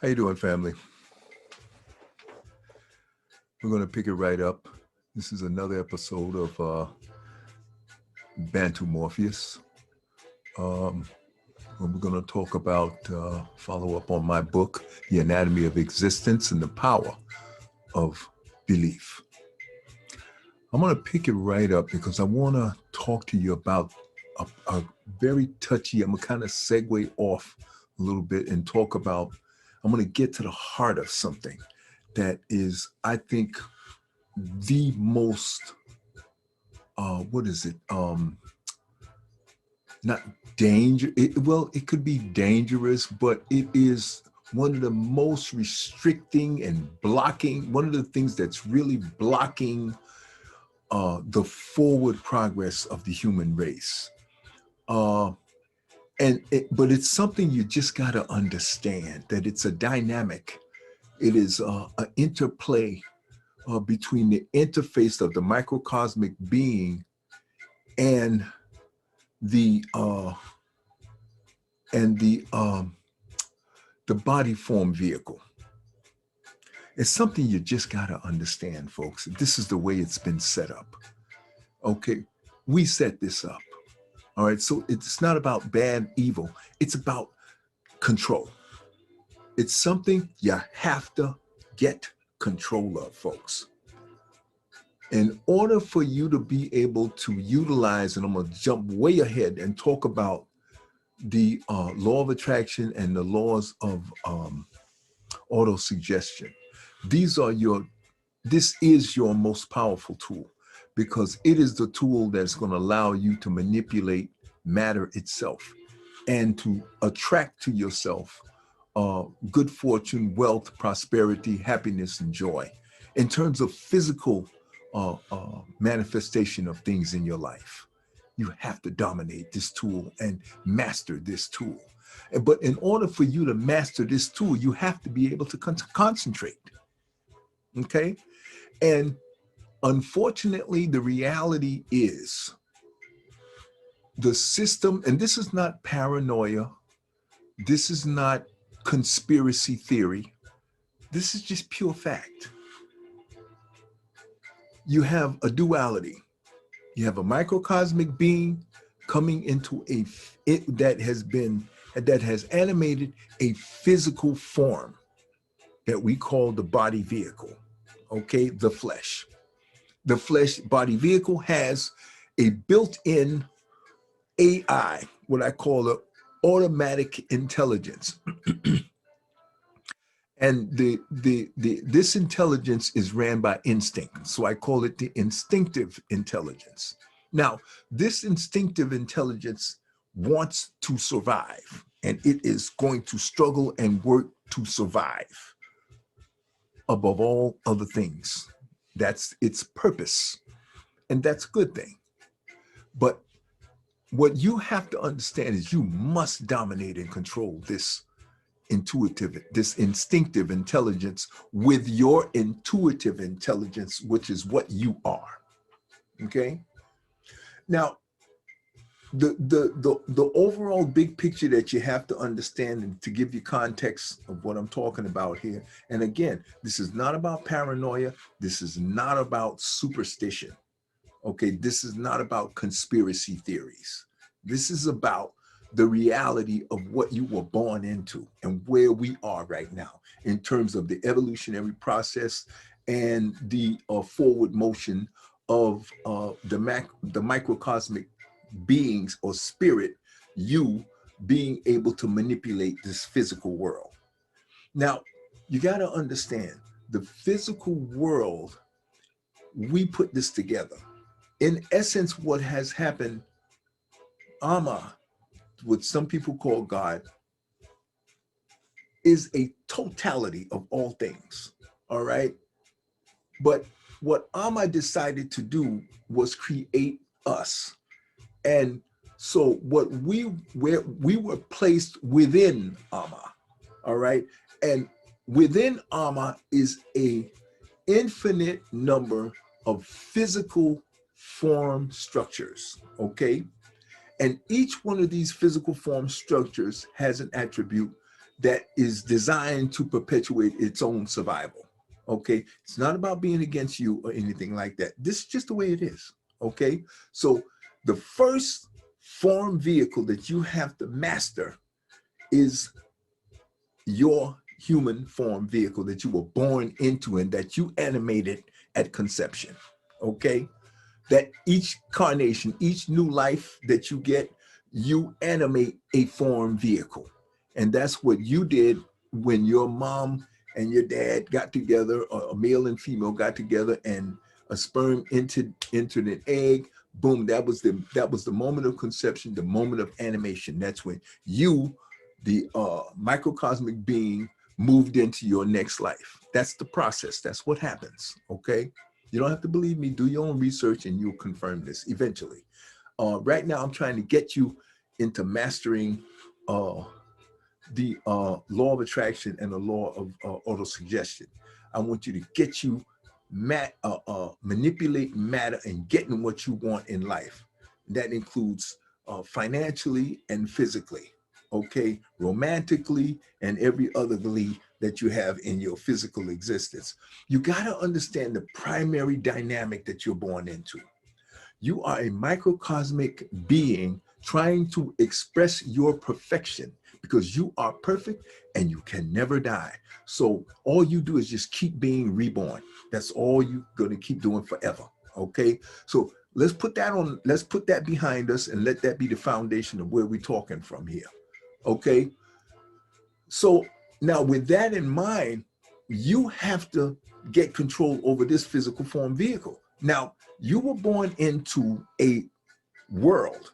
How you doing, family? We're going to pick it right up. This is another episode of BANTU-Morpheus. And we're going to talk about, follow up on my book, The Anatomy of Existence and the Power of Belief. I'm going to pick it right up because I want to talk to you about a very touchy, I'm going to kind of segue off a little bit and talk about, I'm going to get to the heart of something that is, I think, the most, not danger, it could be dangerous, but it is one of the most restricting and blocking, one of the things that's really blocking the forward progress of the human race. But it's something you just got to understand, that it's a dynamic. It is an interplay between the interface of the microcosmic being and the body form vehicle. It's something you just got to understand, folks. This is the way it's been set up. Okay, we set this up. All right, so it's not about bad, evil. It's about control. It's something you have to get control of, folks. In order for you to be able to utilize, and I'm going to jump way ahead and talk about the law of attraction and the laws of autosuggestion. This is your most powerful tool, because it is the tool that's going to allow you to manipulate matter itself and to attract to yourself good fortune, wealth, prosperity, happiness, and joy in terms of physical manifestation of things in your life. You have to dominate this tool and master this tool. But in order for you to master this tool, you have to be able to concentrate. Okay? And unfortunately, the reality is the system, and this is not paranoia, this is not conspiracy theory, this is just pure fact. You have a duality. You have a microcosmic being coming into that has animated a physical form that we call the body vehicle. Okay, the flesh. The flesh body vehicle has a built-in AI, what I call an automatic intelligence. And this intelligence is ran by instinct. So I call it the instinctive intelligence. Now, this instinctive intelligence wants to survive, and it is going to struggle and work to survive above all other things. That's its purpose, and that's a good thing. But what you have to understand is you must dominate and control this instinctive intelligence with your intuitive intelligence, which is what you are. Okay. Now, the overall big picture that you have to understand, and to give you context of what I'm talking about here. And again, this is not about paranoia. This is not about superstition. Okay. This is not about conspiracy theories. This is about the reality of what you were born into and where we are right now in terms of the evolutionary process and the forward motion of the microcosmic beings or spirit, you being able to manipulate this physical world. Now, you got to understand the physical world, we put this together. In essence, what has happened, Ama, what some people call God, is a totality of all things, all right? But what Amma decided to do was create us. And so what we were placed within Amma, all right? And within Amma is a infinite number of physical form structures, okay? And each one of these physical form structures has an attribute that is designed to perpetuate its own survival. Okay, it's not about being against you or anything like that. This is just the way it is. Okay, so the first form vehicle that you have to master is your human form vehicle that you were born into and that you animated at conception. Okay, that each carnation, each new life that you get, you animate a form vehicle. And that's what you did when your mom and your dad got together, or a male and female got together, and a sperm entered an egg. Boom, that was the moment of conception, the moment of animation. That's when you, the microcosmic being, moved into your next life. That's the process. That's what happens. Okay. You don't have to believe me. Do your own research and you'll confirm this eventually. Right now, I'm trying to get you into mastering the law of attraction and the law of autosuggestion. I want you to get you manipulate matter and getting what you want in life. That includes financially and physically, okay, romantically and every other glee that you have in your physical existence. You got to understand the primary dynamic that you're born into. You are a microcosmic being trying to express your perfection because you are perfect and you can never die. So all you do is just keep being reborn. That's all you're going to keep doing forever. Okay. So let's put that behind us and let that be the foundation of where we're talking from here. Okay. So now with that in mind, you have to get control over this physical form vehicle. Now, you were born into a world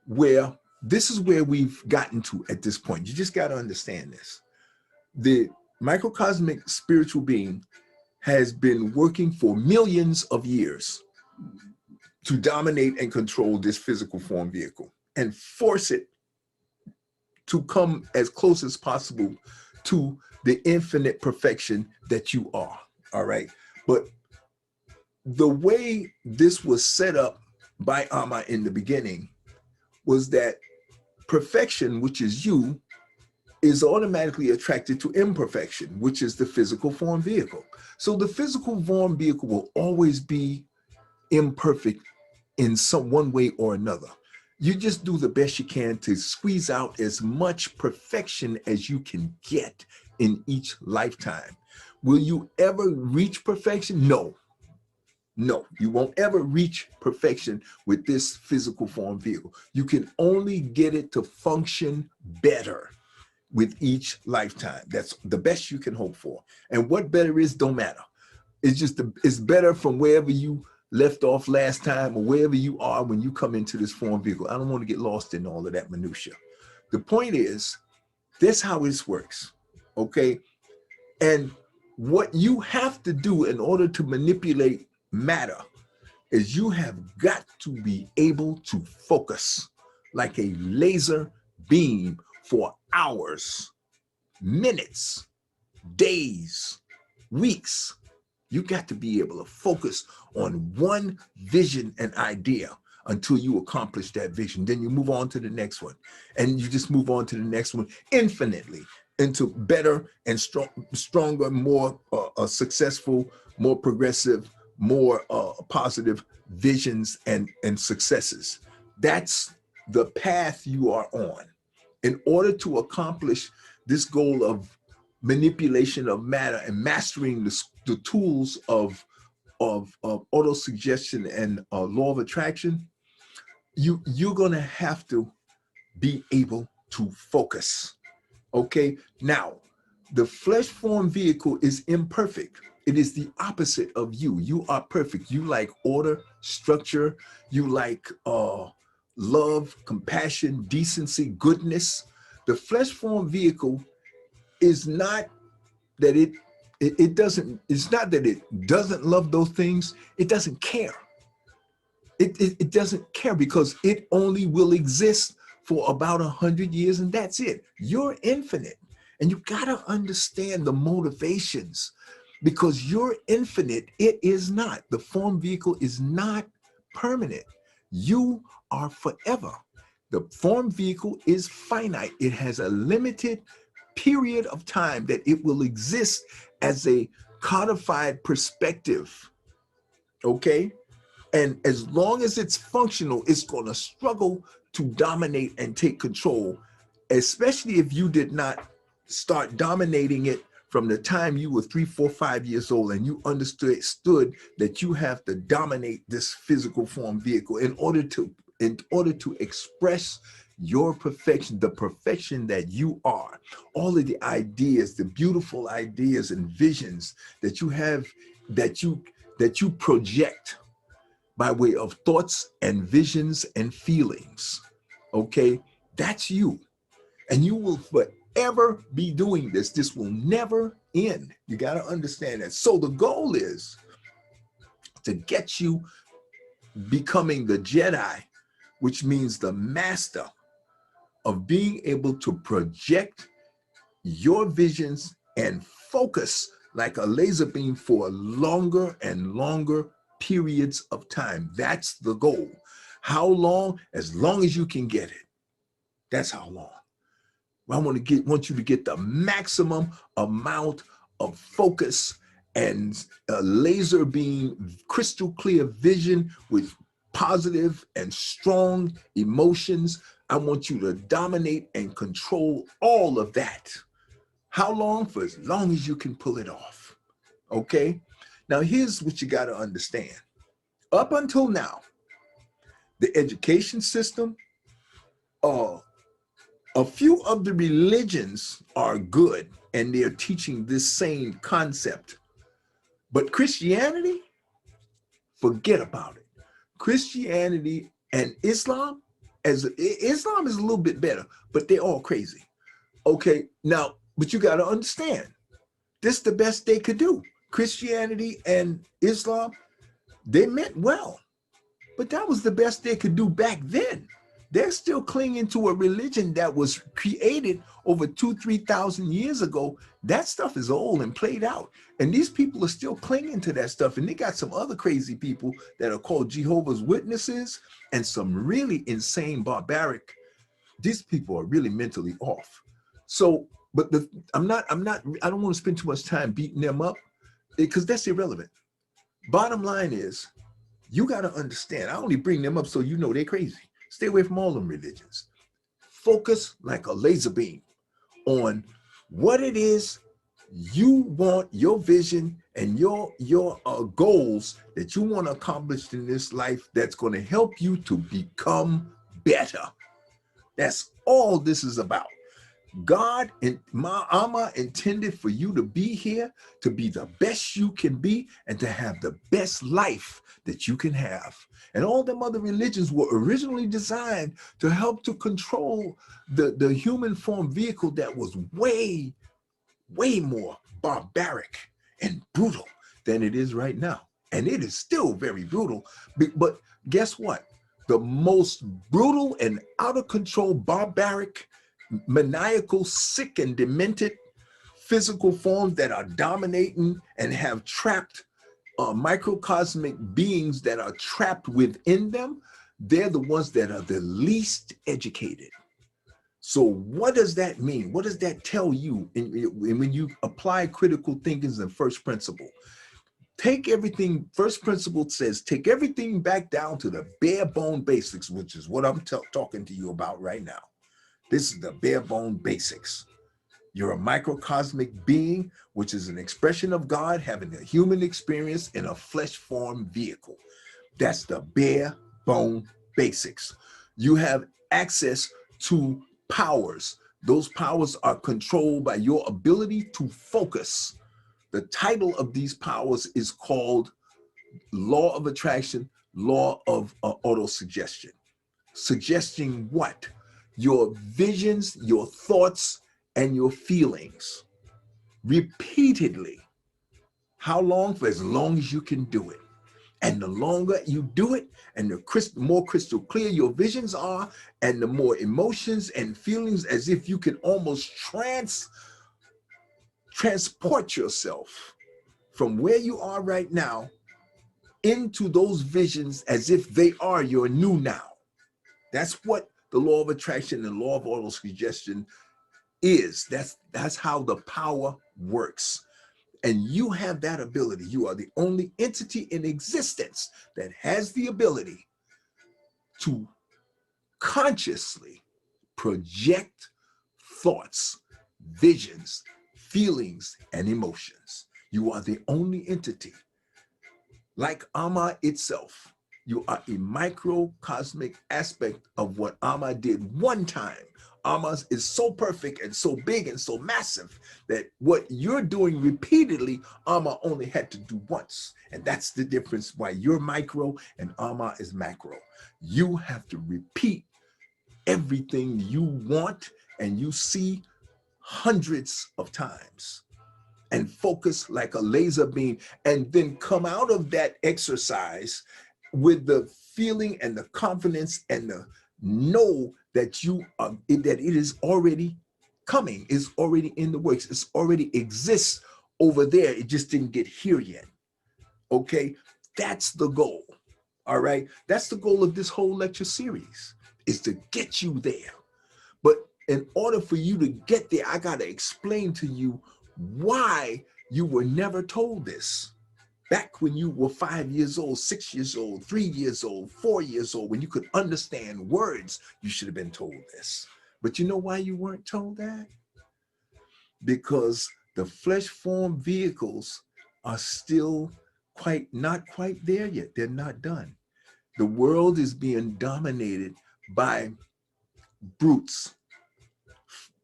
where this is where we've gotten to at this point. You just got to understand this. The microcosmic spiritual being has been working for millions of years to dominate and control this physical form vehicle and force it to come as close as possible to the infinite perfection that you are. All right. But the way this was set up by Amma in the beginning was that perfection, which is you, is automatically attracted to imperfection, which is the physical form vehicle. So the physical form vehicle will always be imperfect in some one way or another. You just do the best you can to squeeze out as much perfection as you can get in each lifetime. Will you ever reach perfection? No. No, you won't ever reach perfection with this physical form vehicle. You can only get it to function better with each lifetime. That's the best you can hope for. And what better is don't matter. It's just it's better from wherever you left off last time or wherever you are when you come into this form vehicle. I don't want to get lost in all of that minutia. The point is, that's how this works, okay? And what you have to do in order to manipulate matter is you have got to be able to focus like a laser beam for hours, minutes, days, weeks. You got to be able to focus on one vision and idea until you accomplish that vision. Then you move on to the next one, and you just move on to the next one infinitely into better and stronger, more successful, more progressive, more positive visions and successes. That's the path you are on. In order to accomplish this goal of manipulation of matter and mastering the tools of auto-suggestion and law of attraction, you're gonna have to be able to focus. Okay, now the flesh form vehicle is imperfect. It is the opposite of you. You are perfect. You like order, structure. You like love, compassion, decency, goodness. The flesh form vehicle is not that it doesn't, it's not that it doesn't love those things. It doesn't care. It doesn't care because it only will exist for about 100 years and that's it. You're infinite. And you got to understand the motivations because you're infinite. It is not. The form vehicle is not permanent. You are forever. The form vehicle is finite. It has a limited period of time that it will exist as a codified perspective, okay? And as long as it's functional, it's going to struggle to dominate and take control, especially if you did not start dominating it from the time you were 3, 4, 5 years old and you understood that you have to dominate this physical form vehicle in order to express your perfection, the perfection that you are. All of the ideas, the beautiful ideas and visions that you have, that you project by way of thoughts and visions and feelings, okay? That's you. And you will forever be doing this. This will never end. You got to understand that. So the goal is to get you becoming the Jedi, which means the master of being able to project your visions and focus like a laser beam for longer and longer periods of time. That's the goal. How long? As long as you can get it. That's how long. I want you to get the maximum amount of focus and a laser beam, crystal clear vision with positive and strong emotions. I want you to dominate and control all of that. How long? For as long as you can pull it off. Okay? Now, here's what you got to understand. Up until now, the education system, a few of the religions are good and they're teaching this same concept. But Christianity, forget about it. Christianity and Islam, Islam is a little bit better, but they're all crazy. Okay, now, but you got to understand, this is the best they could do. Christianity and Islam, they meant well, but that was the best they could do back then. They're still clinging to a religion that was created over 2,000, 3,000 years ago. That stuff is old and played out. And these people are still clinging to that stuff. And they got some other crazy people that are called Jehovah's Witnesses and some really insane, barbaric. These people are really mentally off. So, but I don't want to spend too much time beating them up because that's irrelevant. Bottom line is, you got to understand, I only bring them up so you know they're crazy. Stay away from all them religions. Focus like a laser beam on what it is you want, your vision and your goals that you want to accomplish in this life that's going to help you to become better. That's all this is about. God and Mama intended for you to be here, to be the best you can be, and to have the best life that you can have. And all them other religions were originally designed to help to control the human form vehicle that was way, way more barbaric and brutal than it is right now. And it is still very brutal. But guess what? The most brutal and out of control, barbaric, maniacal, sick and demented physical forms that are dominating and have trapped microcosmic beings that are trapped within them, they're the ones that are the least educated. So what does that mean? What does that tell you when you apply critical thinking and first principle? Take everything, first principle says, take everything back down to the bare bone basics, which is what I'm talking to you about right now. This is the bare bone basics. You're a microcosmic being, which is an expression of God having a human experience in a flesh form vehicle. That's the bare bone basics. You have access to powers. Those powers are controlled by your ability to focus. The title of these powers is called Law of Attraction, Law of Autosuggestion. Suggesting what? Your visions, your thoughts, and your feelings repeatedly. How long? For as long as you can do it. And the longer you do it, and the more crystal clear your visions are, and the more emotions and feelings, as if you can almost transport yourself from where you are right now into those visions as if they are your new now. That's what the law of attraction and law of autosuggestion is. That's how the power works. And you have that ability. You are the only entity in existence that has the ability to consciously project thoughts, visions, feelings, and emotions. You are the only entity. Like Amma itself, you are a microcosmic aspect of what Amma did one time. Amma is so perfect and so big and so massive that what you're doing repeatedly, Amma only had to do once. And that's the difference why you're micro and Amma is macro. You have to repeat everything you want and you see hundreds of times and focus like a laser beam, and then come out of that exercise with the feeling and the confidence and the know that you are, that it is already coming, it's already in the works, it's already exists over there, it just didn't get here yet. Okay, that's the goal. All right, that's the goal of this whole lecture series, is to get you there. But in order for you to get there, I got to explain to you why you were never told this. Back when you were 5 years old, 6 years old, 3 years old, 4 years old, when you could understand words, you should have been told this. But you know why you weren't told that? Because the flesh form vehicles are still not quite there yet. They're not done. The world is being dominated by brutes,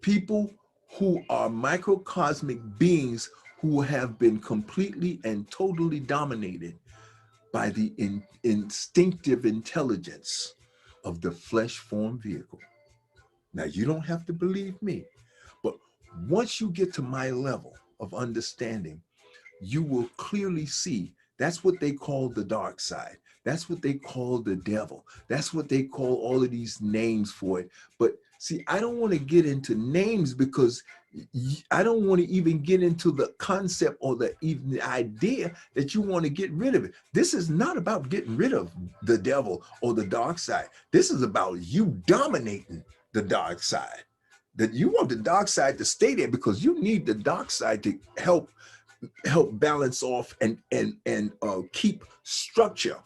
people who are microcosmic beings who have been completely and totally dominated by the instinctive intelligence of the flesh form vehicle. Now, you don't have to believe me, but once you get to my level of understanding, you will clearly see that's what they call the dark side. That's what they call the devil. That's what they call all of these names for it. But see, I don't want to get into names because I don't want to even get into the concept or even the idea that you want to get rid of it. This is not about getting rid of the devil or the dark side. This is about you dominating the dark side. That you want the dark side to stay there because you need the dark side to help balance off and keep structure,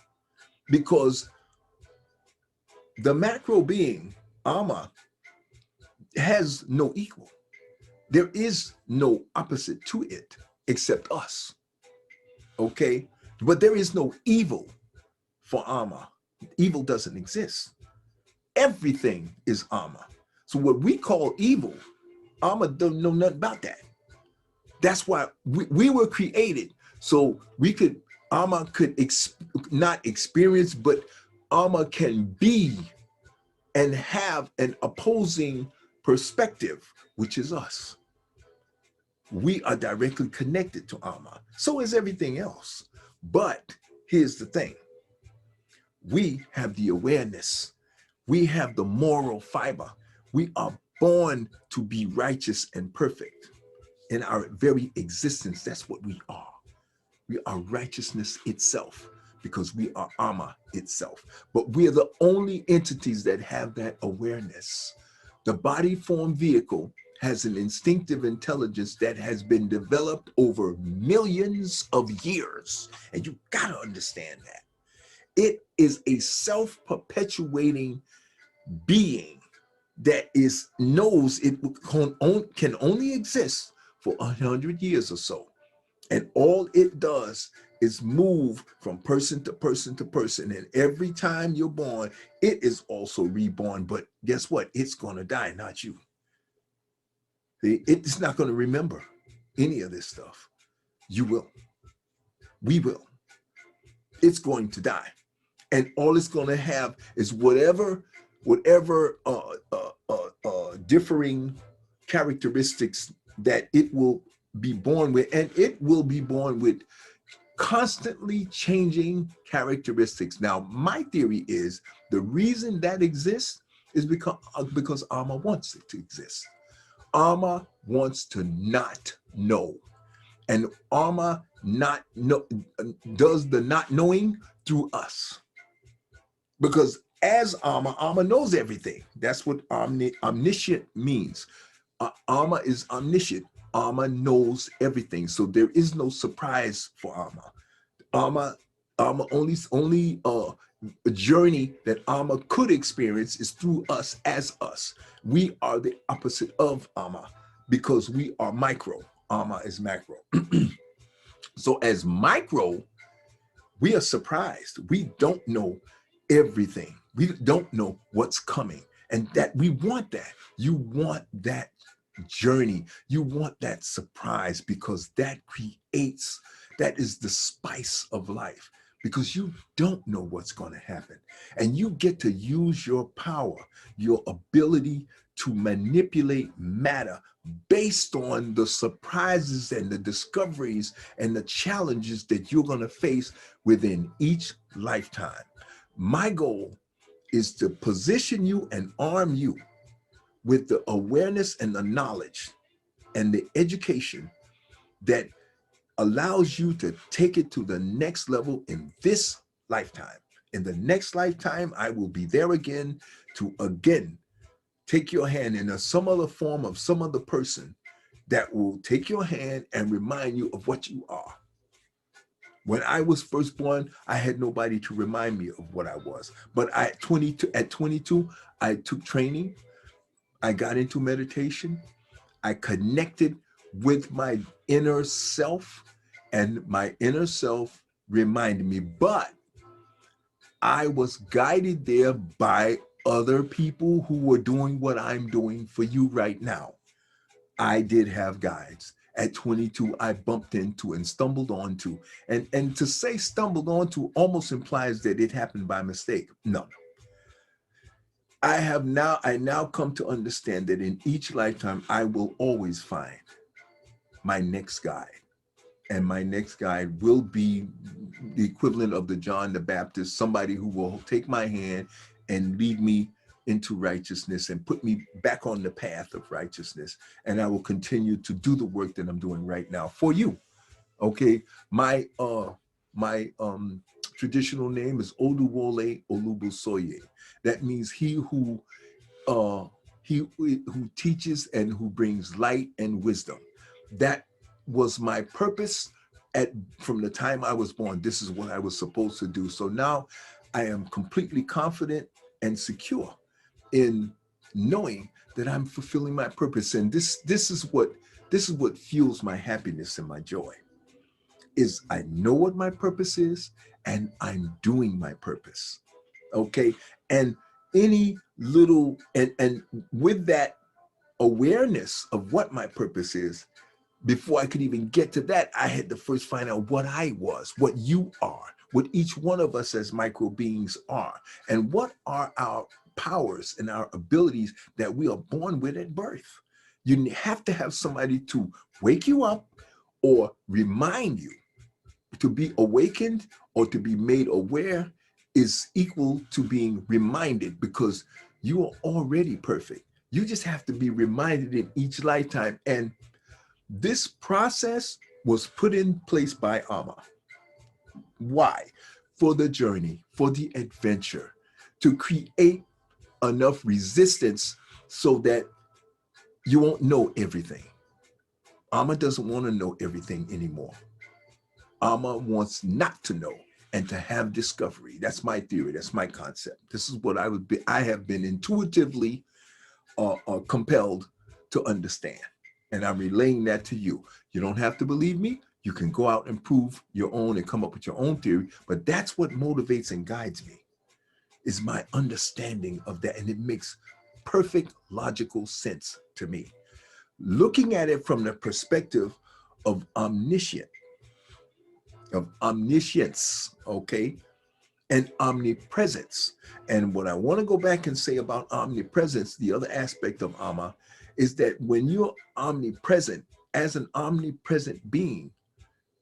because the macro being Amma has no equal. There is no opposite to it except us. Okay, but there is no evil for Amma. Evil doesn't exist. Everything is Amma. So what we call evil, Amma don't know nothing about that. That's why we were created so we could, Amma could not experience, but Amma can be and have an opposing perspective, which is us. We are directly connected to Amma. So is everything else. But here's the thing. We have the awareness. We have the moral fiber. We are born to be righteous and perfect. In our very existence, that's what we are. We are righteousness itself because we are Amma itself. But we are the only entities that have that awareness. The body form vehicle has an instinctive intelligence that has been developed over millions of years. And you gotta understand that. It is a self-perpetuating being that knows it can only exist for 100 years or so. And all it does is move from person to person to person. And every time you're born, it is also reborn. But guess what? It's going to die, not you. It's not going to remember any of this stuff. You will. We will. It's going to die. And all it's going to have is whatever differing characteristics that it will be born with, and it will be born with constantly changing characteristics. Now, my theory is the reason that exists is because Amma wants it to exist. Amma wants to not know, and Amma does the not knowing through us. Because as Amma knows everything. That's what omniscient means. Alma is omniscient. Alma knows everything. So there is no surprise for Alma. Alma, Alma only a journey that Alma could experience is through us as us. We are the opposite of Alma because we are micro. Alma is macro. So as micro, we are surprised. We don't know everything. We don't know what's coming. And that we want that. You want that journey. You want that surprise because that creates, that is the spice of life because you don't know what's going to happen. And you get to use your power, your ability to manipulate matter based on the surprises and the discoveries and the challenges that you're going to face within each lifetime. My goal is to position you and arm you with the awareness and the knowledge and the education that allows you to take it to the next level in this lifetime. In the next lifetime, I will be there again to again take your hand in some other form of some other person that will take your hand and remind you of what you are. When I was first born, I had nobody to remind me of what I was. But at 22, I took training. I got into meditation. I connected with my inner self, and my inner self reminded me, but I was guided there by other people who were doing what I'm doing for you right now. I did have guides. At 22, I bumped into and stumbled onto, and to say stumbled onto almost implies that it happened by mistake. No. I now come to understand that in each lifetime, I will always find my next guide. And my next guide will be the equivalent of the John the Baptist, somebody who will take my hand and lead me into righteousness and put me back on the path of righteousness. And I will continue to do the work that I'm doing right now for you. Okay. My traditional name is Oduwole Olubusoye. That means he who teaches and who brings light and wisdom. That was my purpose from the time I was born. This is what I was supposed to do. So now I am completely confident and secure in knowing that I'm fulfilling my purpose. And this is what fuels my happiness and my joy. Is I know what my purpose is and I'm doing my purpose. Okay. And any little, and with that awareness of what my purpose is, before I could even get to that, I had to first find out what I was, what you are, what each one of us as micro beings are, and what are our powers and our abilities that we are born with at birth. You have to have somebody to wake you up or remind you. To be awakened or to be made aware is equal to being reminded, because you are already perfect. You just have to be reminded in each lifetime. And this process was put in place by Amma. Why? For the journey, for the adventure, to create enough resistance so that you won't know everything. Amma doesn't want to know everything anymore. Amma wants not to know and to have discovery. That's my theory. That's my concept. This is what I have been intuitively compelled to understand. And I'm relaying that to you. You don't have to believe me. You can go out and prove your own and come up with your own theory. But that's what motivates and guides me, is my understanding of that. And it makes perfect logical sense to me. Looking at it from the perspective of omniscience, okay, and omnipresence. And what I want to go back and say about omnipresence, the other aspect of Amma, is that when you're omnipresent, as an omnipresent being,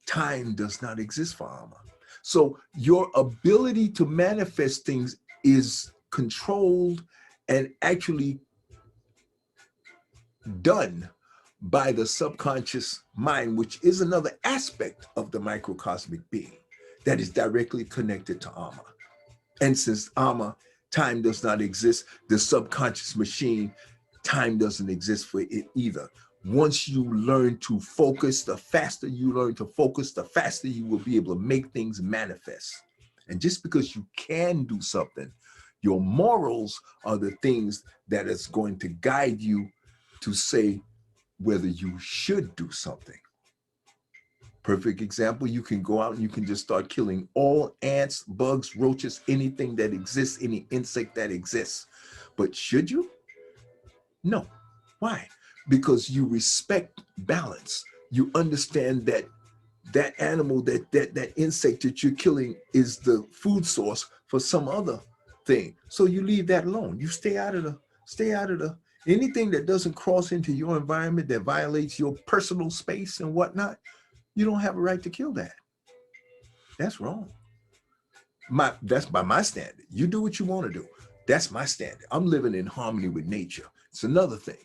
time does not exist for Amma. So your ability to manifest things is controlled and actually done by the subconscious mind, which is another aspect of the microcosmic being that is directly connected to Amma. And since Amma, time does not exist, the subconscious machine time doesn't exist for it either. Once you learn to focus, the faster you learn to focus, the faster you will be able to make things manifest. And just because you can do something, your morals are the things that is going to guide you to say whether you should do something. Perfect example, you can go out and you can just start killing all ants, bugs, roaches, anything that exists, any insect that exists. But should you? No. Why? Because you respect balance. You understand that that animal, that insect that you're killing is the food source for some other thing. So you leave that alone. You stay out of the anything that doesn't cross into your environment, that violates your personal space and whatnot. You don't have a right to kill that. That's wrong. That's by my standard. You do what you want to do. That's my standard. I'm living in harmony with nature. It's another thing.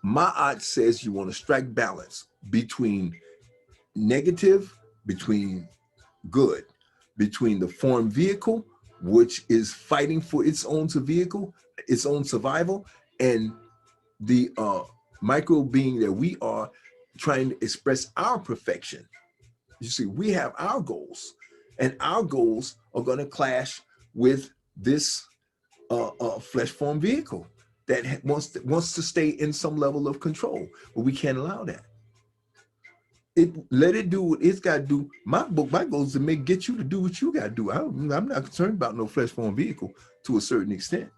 My art says you want to strike balance between negative, between good, between the form vehicle, which is fighting for its own survival, and the micro being that we are trying to express our perfection. You see, we have our goals, and our goals are going to clash with this flesh form vehicle that wants to stay in some level of control, but we can't allow that. Let it do what it's got to do. My goal is to get you to do what you got to do. I'm not concerned about no flesh form vehicle to a certain extent.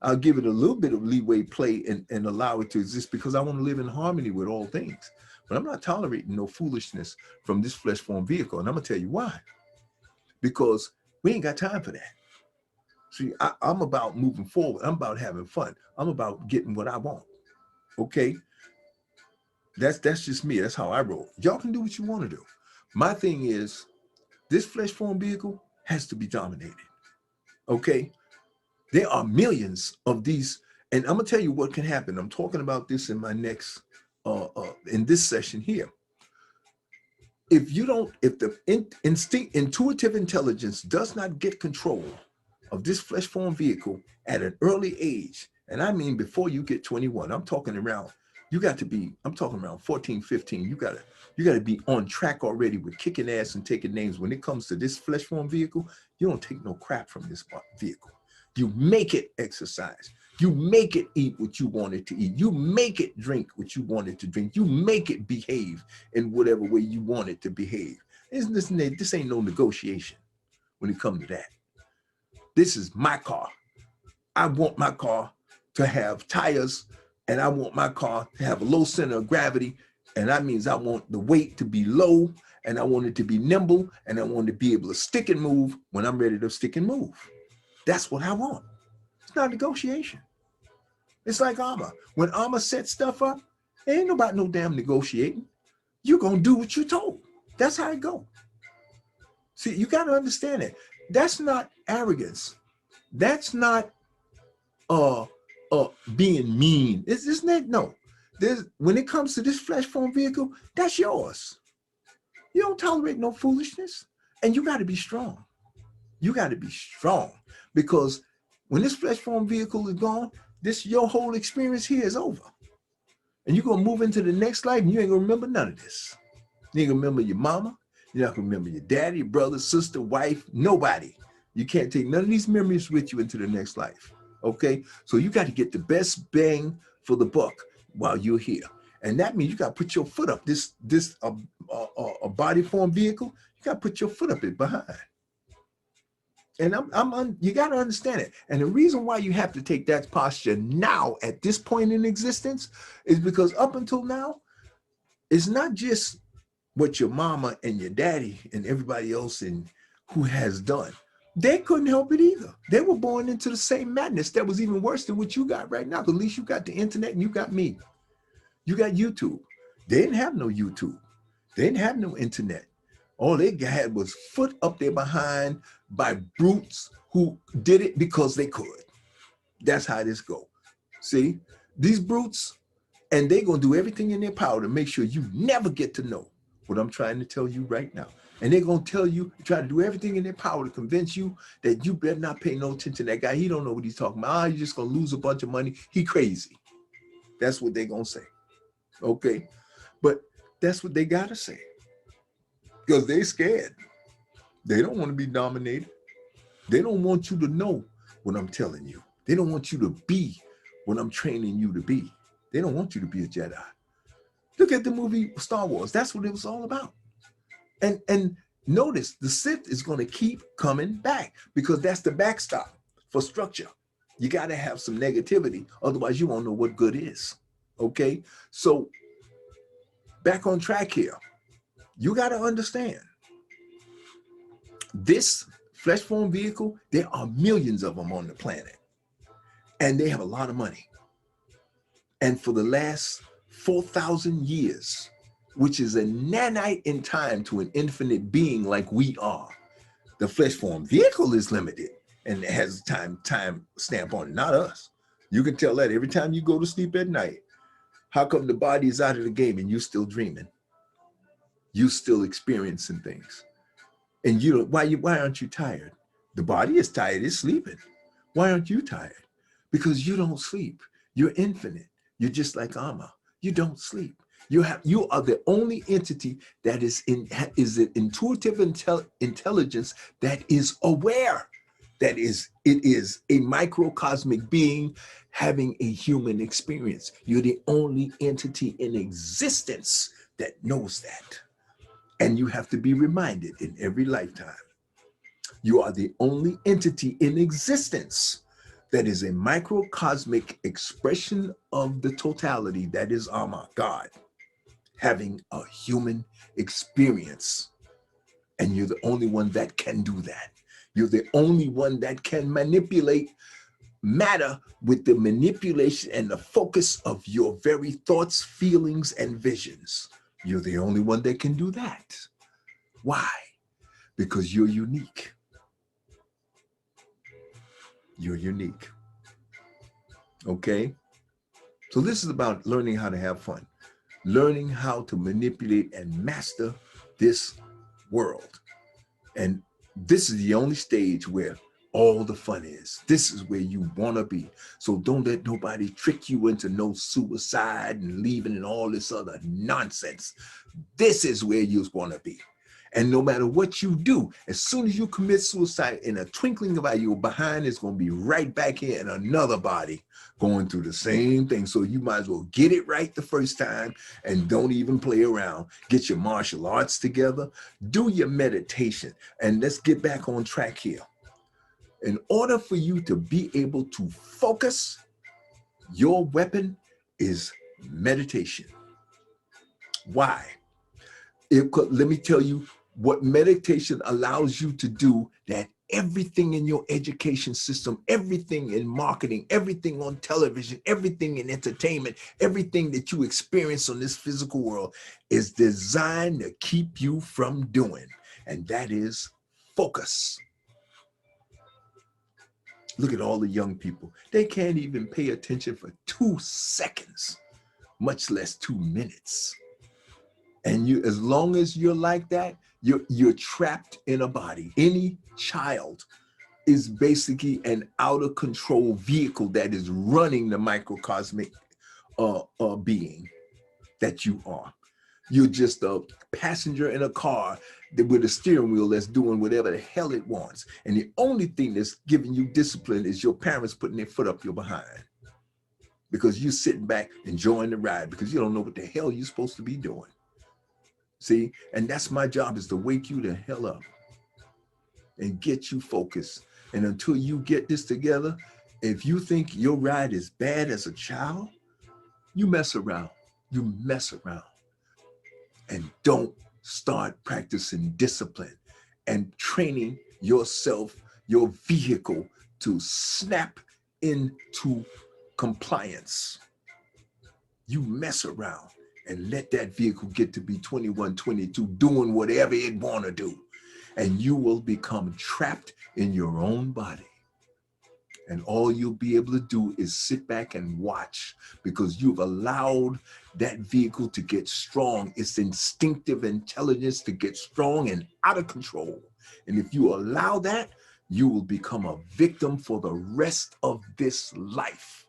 I'll give it a little bit of leeway play and allow it to exist because I want to live in harmony with all things. But I'm not tolerating no foolishness from this flesh form vehicle. And I'm going to tell you why. Because we ain't got time for that. See, I'm about moving forward. I'm about having fun. I'm about getting what I want. Okay? That's just me. That's how I roll. Y'all can do what you want to do. My thing is, this flesh form vehicle has to be dominated. Okay? There are millions of these, and I'm gonna tell you what can happen. I'm talking about this in my next, in this session here. If the intuitive intelligence does not get control of this flesh form vehicle at an early age, and I mean before you get 21, I'm talking around 14, 15. You gotta be on track already with kicking ass and taking names. When it comes to this flesh form vehicle, you don't take no crap from this vehicle. You make it exercise. You make it eat what you want it to eat. You make it drink what you want it to drink. You make it behave in whatever way you want it to behave. This ain't no negotiation when it comes to that. This is my car. I want my car to have tires, and I want my car to have a low center of gravity. And that means I want the weight to be low, and I want it to be nimble, and I want it to be able to stick and move when I'm ready to stick and move. That's what I want. It's not negotiation. It's like armor. When armor sets stuff up, there ain't nobody no damn negotiating. You're going to do what you're told. That's how it go. See, you got to understand it. That's not arrogance. That's not being mean. Isn't that? No. When it comes to this flesh form vehicle, that's yours. You don't tolerate no foolishness. And you got to be strong. You got to be strong, because when this flesh form vehicle is gone, your whole experience here is over. And you're going to move into the next life, and you ain't going to remember none of this. You ain't going to remember your mama. You're not going to remember your daddy, brother, sister, wife, nobody. You can't take none of these memories with you into the next life. Okay? So you got to get the best bang for the buck while you're here. And that means you got to put your foot up. This a body form vehicle, you got to put your foot up it behind. And you got to understand it. And the reason why you have to take that posture now at this point in existence is because up until now, it's not just what your mama and your daddy and everybody else who has done. They couldn't help it either. They were born into the same madness that was even worse than what you got right now. But at least you got the internet and you got me. You got YouTube. They didn't have no YouTube. They didn't have no internet. All they had was foot up there behind by brutes who did it because they could. That's how this go. See, these brutes, and they're going to do everything in their power to make sure you never get to know what I'm trying to tell you right now. And they're going to tell you, try to do everything in their power to convince you that you better not pay no attention to that guy. He don't know what he's talking about. You're just going to lose a bunch of money. He crazy. That's what they're going to say. Okay. But that's what they got to say. Because they're scared. They don't want to be dominated. They don't want you to know what I'm telling you. They don't want you to be what I'm training you to be. They don't want you to be a Jedi. Look at the movie Star Wars. That's what it was all about. And notice the Sith is going to keep coming back because that's the backstop for structure. You got to have some negativity. Otherwise, you won't know what good is. Okay? So back on track here. You got to understand this flesh form vehicle, there are millions of them on the planet. And they have a lot of money. And for the last 4,000 years, which is a nanite in time to an infinite being like we are, the flesh form vehicle is limited and it has time stamp on it, not us. You can tell that every time you go to sleep at night. How come the body is out of the game and you're still dreaming? You still experiencing things. And you don't, why aren't you tired? The body is tired, it's sleeping. Why aren't you tired? Because you don't sleep. You're infinite. You're just like Amma. You don't sleep. You are the only entity that is an intuitive intelligence that is aware. That is, it is a microcosmic being having a human experience. You're the only entity in existence that knows that. And you have to be reminded in every lifetime. You are the only entity in existence that is a microcosmic expression of the totality that is Amma, God, having a human experience. And you're the only one that can do that. You're the only one that can manipulate matter with the manipulation and the focus of your very thoughts, feelings, and visions. You're the only one that can do that. Why? Because you're unique. You're unique. Okay? So this is about learning how to have fun, learning how to manipulate and master this world. And this is the only stage where all the fun is. This is where you want to be. So don't let nobody trick you into no suicide and leaving and all this other nonsense. This is where you want to be. And no matter what you do, as soon as you commit suicide, in a twinkling of an eye, your behind is going to be right back here in another body going through the same thing. So you might as well get it right the first time and don't even play around. Get your martial arts together, do your meditation, and let's get back on track here. In order for you to be able to focus, your weapon is meditation. Why? Let me tell you what meditation allows you to do that everything in your education system, everything in marketing, everything on television, everything in entertainment, everything that you experience on this physical world is designed to keep you from doing. And that is focus. Look at all the young people. They can't even pay attention for 2 seconds, much less 2 minutes. And you, as long as you're like that, you're trapped in a body. Any child is basically an out of control vehicle that is running the microcosmic being that you are. You're just a passenger in a car with a steering wheel that's doing whatever the hell it wants. And the only thing that's giving you discipline is your parents putting their foot up your behind. Because you're sitting back enjoying the ride because you don't know what the hell you're supposed to be doing. See, and that's my job, is to wake you the hell up and get you focused. And until you get this together, if you think your ride is bad as a child, you mess around. You mess around. And don't start practicing discipline and training yourself, your vehicle, to snap into compliance. You mess around and let that vehicle get to be 21, 22, doing whatever it want to do. And you will become trapped in your own body. And all you'll be able to do is sit back and watch, because you've allowed that vehicle to get strong, its instinctive intelligence to get strong and out of control. And if you allow that, you will become a victim for the rest of this life.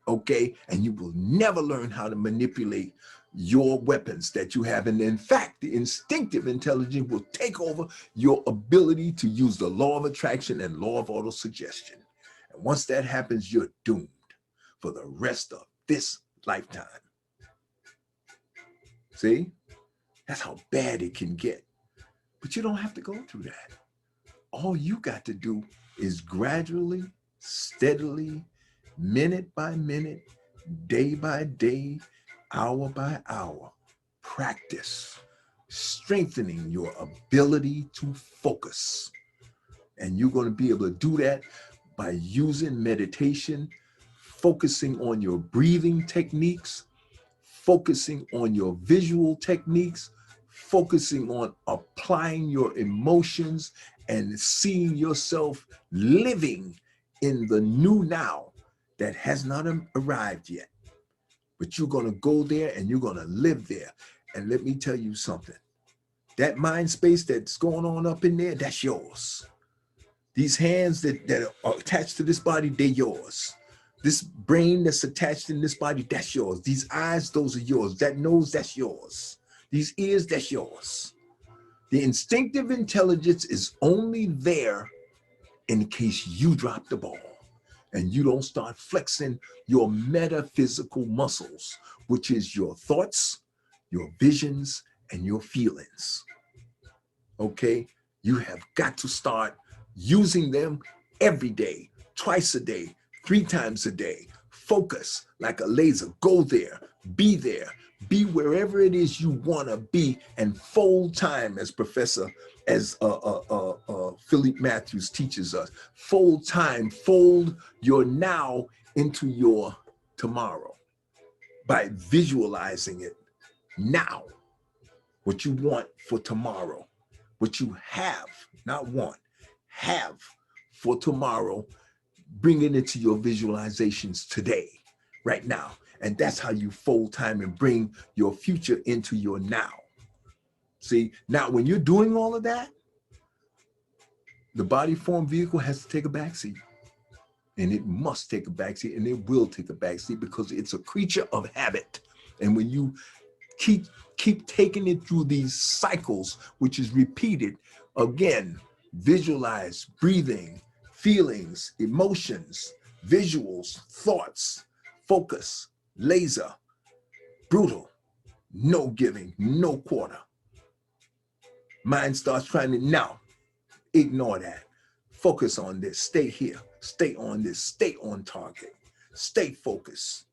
Okay? And you will never learn how to manipulate your weapons that you have. And in fact, the instinctive intelligence will take over your ability to use the law of attraction and law of autosuggestion. And once that happens, you're doomed for the rest of this lifetime. See? That's how bad it can get. But you don't have to go through that. All you got to do is gradually, steadily, minute by minute, day by day, hour by hour, practice, strengthening your ability to focus. And you're going to be able to do that by using meditation, focusing on your breathing techniques, focusing on your visual techniques, focusing on applying your emotions and seeing yourself living in the new now that has not arrived yet. But you're going to go there and you're going to live there. And let me tell you something. That mind space that's going on up in there, that's yours. These hands that are attached to this body, they're yours. This brain that's attached in this body, that's yours. These eyes, those are yours. That nose, that's yours. These ears, that's yours. The instinctive intelligence is only there in case you drop the ball and you don't start flexing your metaphysical muscles, which is your thoughts, your visions, and your feelings. Okay? You have got to start using them every day, twice a day, 3 times a day. Focus like a laser. Go there. Be wherever it is you want to be, and fold time, as Philip Matthews teaches us. Fold time, fold your now into your tomorrow by visualizing it now. What you want for tomorrow, what you have, not want, have for tomorrow, bring it into your visualizations today, right now. And that's how you fold time and bring your future into your now. See, now when you're doing all of that, the body form vehicle has to take a backseat. And it must take a backseat, and it will take a backseat, because it's a creature of habit. And when you keep taking it through these cycles, which is repeated, again, visualize, breathing, feelings, emotions, visuals, thoughts, focus, laser, brutal, no giving, no quarter. Mind starts trying to, now, ignore that. Focus on this, stay here, stay on this, stay on target, stay focused.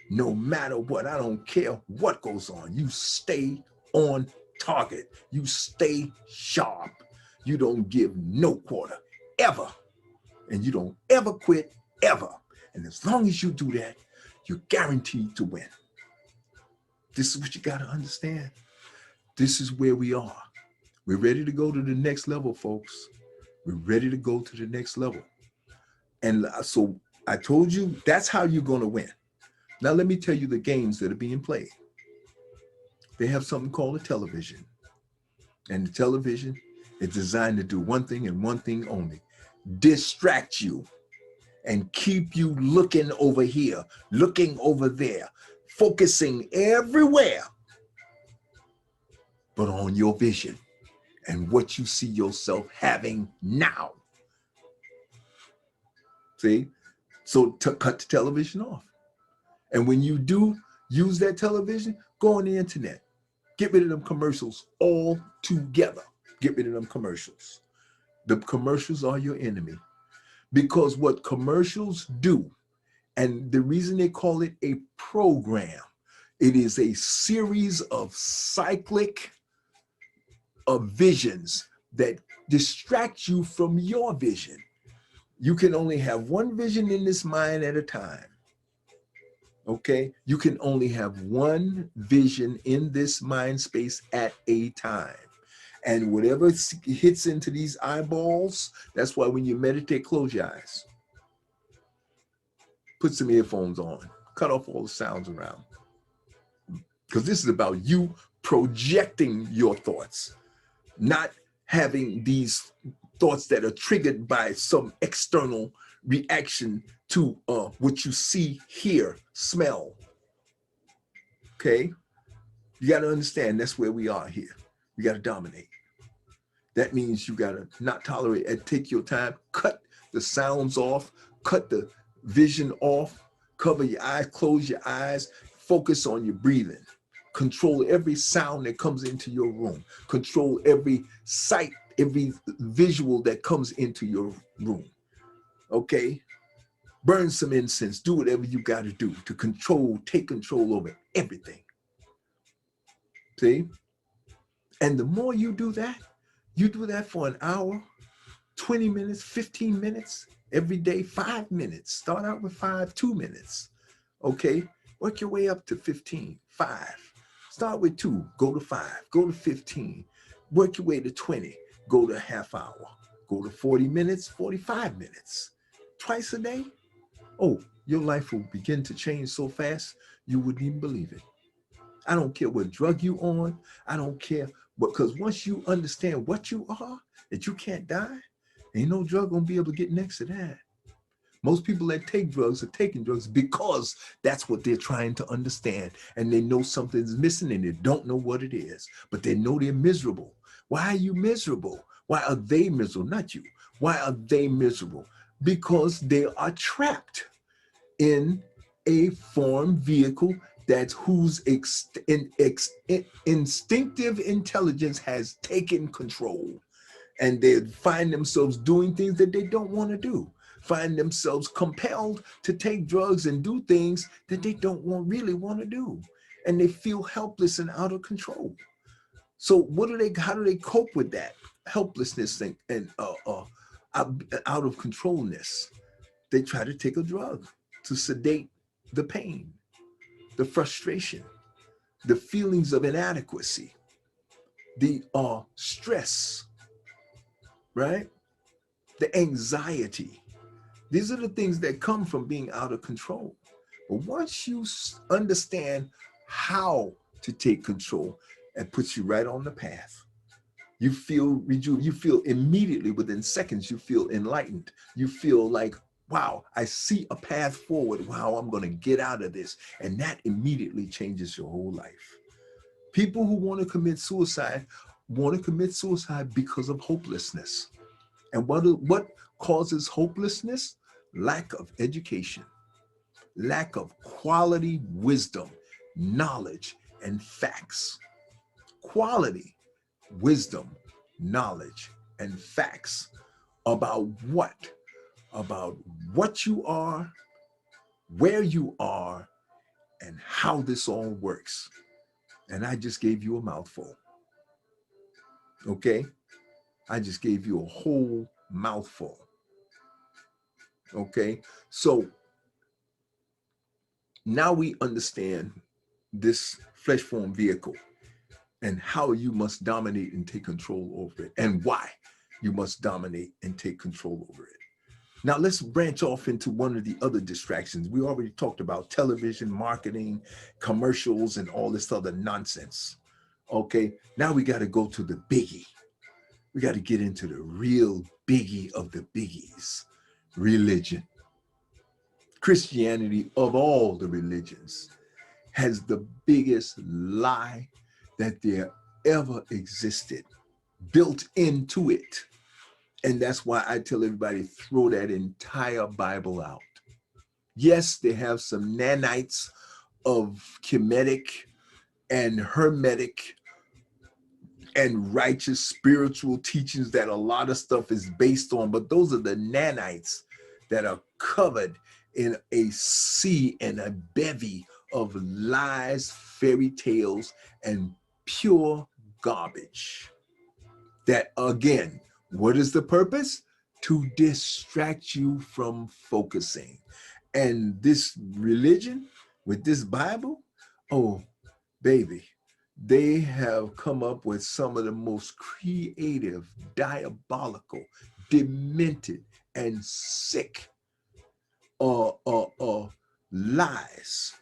No matter what, I don't care what goes on, you stay on target, you stay sharp, you don't give no quarter, ever. And you don't ever quit, ever. And as long as you do that, you're guaranteed to win. This is what you got to understand. This is where we are. We're ready to go to the next level, folks. We're ready to go to the next level. And so I told you, that's how you're going to win. Now, let me tell you the games that are being played. They have something called a television. And the television is designed to do one thing and one thing only: distract you and keep you looking over here, looking over there, focusing everywhere but on your vision and what you see yourself having now. See? So to cut the television off. And when you do use that television, go on the internet. Get rid of them commercials altogether. Get rid of them commercials. The commercials are your enemy. Because what commercials do, and the reason they call it a program, it is a series of cyclic visions that distract you from your vision. You can only have one vision in this mind at a time. Okay? You can only have one vision in this mind space at a time. And whatever hits into these eyeballs, that's why when you meditate, close your eyes. Put some earphones on. Cut off all the sounds around. Because this is about you projecting your thoughts, not having these thoughts that are triggered by some external reaction to what you see, hear, smell. Okay? You got to understand that's where we are here. We got to dominate. That means you got to not tolerate and take your time, cut the sounds off, cut the vision off, cover your eyes, close your eyes, focus on your breathing. Control every sound that comes into your room. Control every sight, every visual that comes into your room. Okay? Burn some incense. Do whatever you got to do to control, take control over everything. See? And the more you do that for an hour, 20 minutes, 15 minutes, every day, 5 minutes. Start out with 5, 2 minutes. Okay? Work your way up to 15, 5. Start with 2, go to 5, go to 15. Work your way to 20, go to half hour. Go to 40 minutes, 45 minutes. Twice a day. Oh, your life will begin to change so fast, you wouldn't even believe it. I don't care what drug you on. I don't care. Because once you understand what you are, that you can't die, ain't no drug gonna be able to get next to that. Most people that take drugs are taking drugs because that's what they're trying to understand. And they know something's missing and they don't know what it is, but they know they're miserable. Why are you miserable? Why are they miserable? Not you. Why are they miserable? Because they are trapped in a form vehicle that's whose instinctive intelligence has taken control. And they find themselves doing things that they don't want to do. Find themselves compelled to take drugs and do things that they don't really want to do. And they feel helpless and out of control. So how do they cope with that helplessness and out of controlness? They try to take a drug to sedate the pain, the frustration, the feelings of inadequacy, the stress, right? The anxiety. These are the things that come from being out of control. But once you understand how to take control, it puts you right on the path. You feel rejuvenated. You feel immediately, within seconds, you feel enlightened. You feel like, wow, I see a path forward. Wow, I'm going to get out of this. And that immediately changes your whole life. People who want to commit suicide because of hopelessness. And what causes hopelessness? Lack of education, lack of quality wisdom, knowledge, and facts. Quality wisdom, knowledge, and facts about what? About what you are, where you are, and how this all works. And I just gave you a mouthful. Okay? I just gave you a whole mouthful. Okay? So now we understand this flesh form vehicle and how you must dominate and take control over it, and why you must dominate and take control over it. Now let's branch off into one of the other distractions. We already talked about television, marketing, commercials, and all this other nonsense. Okay, now we got to go to the biggie. We got to get into the real biggie of the biggies, religion. Christianity, of all the religions, has the biggest lie that there ever existed built into it. And that's why I tell everybody, throw that entire Bible out. Yes, they have some nanites of Kemetic and Hermetic and righteous spiritual teachings that a lot of stuff is based on, but those are the nanites that are covered in a sea and a bevy of lies, fairy tales, and pure garbage. That, again, what is the purpose? To distract you from focusing. And this religion with this Bible, oh, baby, they have come up with some of the most creative, diabolical, demented, and sick lies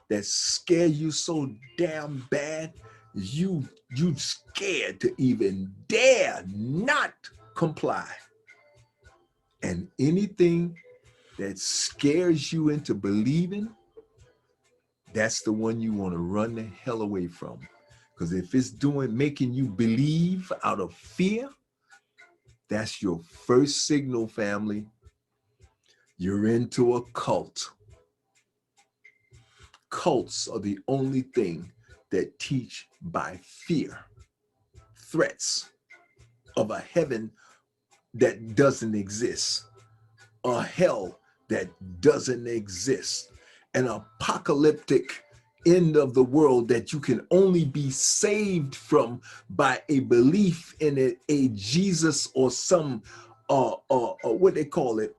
that scare you so damn bad, you scared to even dare not comply. And anything that scares you into believing, that's the one you want to run the hell away from. Because if it's making you believe out of fear, that's your first signal, family. You're into a cult. Cults are the only thing that teach by fear, threats of a heaven that doesn't exist, a hell that doesn't exist, an apocalyptic end of the world that you can only be saved from by a belief in a Jesus or some what they call it,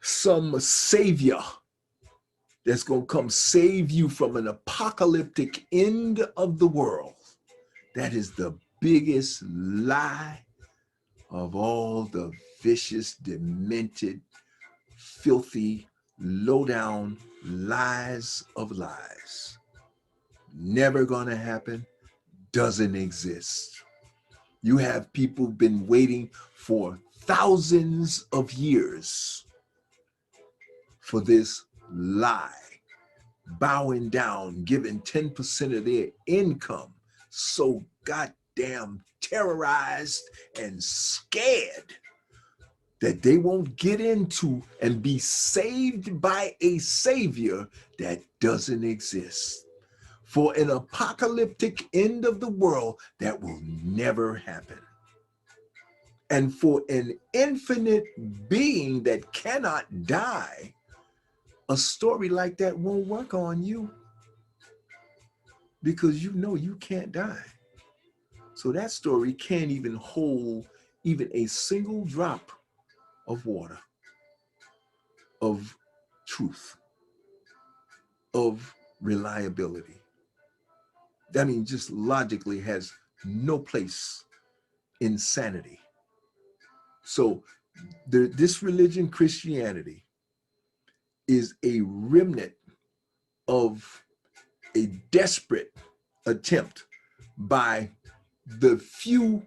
some savior that's going to come save you from an apocalyptic end of the world. That is the biggest lie of all the vicious, demented, filthy, low-down lies of lies. Never gonna happen, doesn't exist. You have people been waiting for thousands of years for this lie, bowing down, giving 10% of their income, so goddamn terrorized and scared that they won't get into and be saved by a savior that doesn't exist. For an apocalyptic end of the world that will never happen. And for an infinite being that cannot die, a story like that won't work on you because you know you can't die. So that story can't even hold even a single drop of water, of truth, of reliability. I mean, just logically has no place in sanity. So this religion, Christianity, is a remnant of a desperate attempt by the few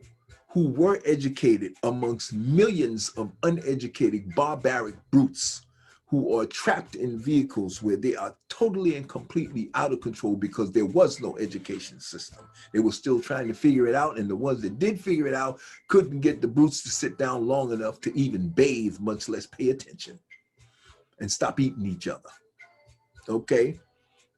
who were educated amongst millions of uneducated, barbaric brutes who are trapped in vehicles where they are totally and completely out of control because there was no education system. They were still trying to figure it out, and the ones that did figure it out couldn't get the brutes to sit down long enough to even bathe, much less pay attention and stop eating each other. Okay?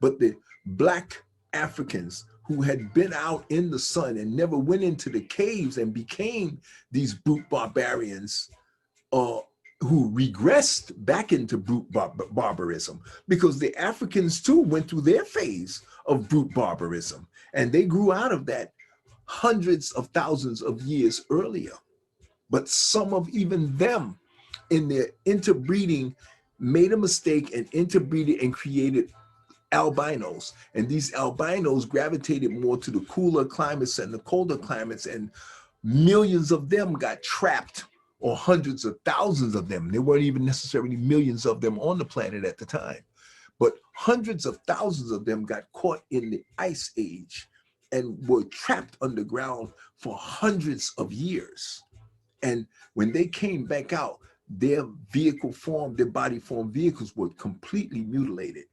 But the Black Africans who had been out in the sun and never went into the caves and became these brute barbarians, who regressed back into brute barbarism, because the Africans too went through their phase of brute barbarism, and they grew out of that hundreds of thousands of years earlier. But some of even them in their interbreeding made a mistake and interbreeded and created albinos, and these albinos gravitated more to the cooler climates and the colder climates, and millions of them got trapped, or hundreds of thousands of them. There weren't even necessarily millions of them on the planet at the time, but hundreds of thousands of them got caught in the ice age and were trapped underground for hundreds of years. And when they came back out, their body form vehicles were completely mutilated.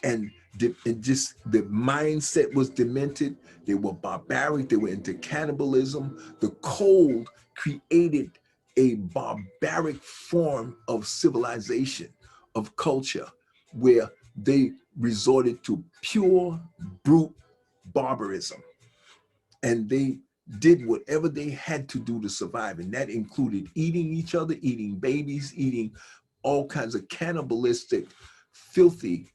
And just the mindset was demented. They were barbaric. They were into cannibalism. The cold created a barbaric form of civilization, of culture, where they resorted to pure brute barbarism. And they did whatever they had to do to survive. And that included eating each other, eating babies, eating all kinds of cannibalistic, filthy,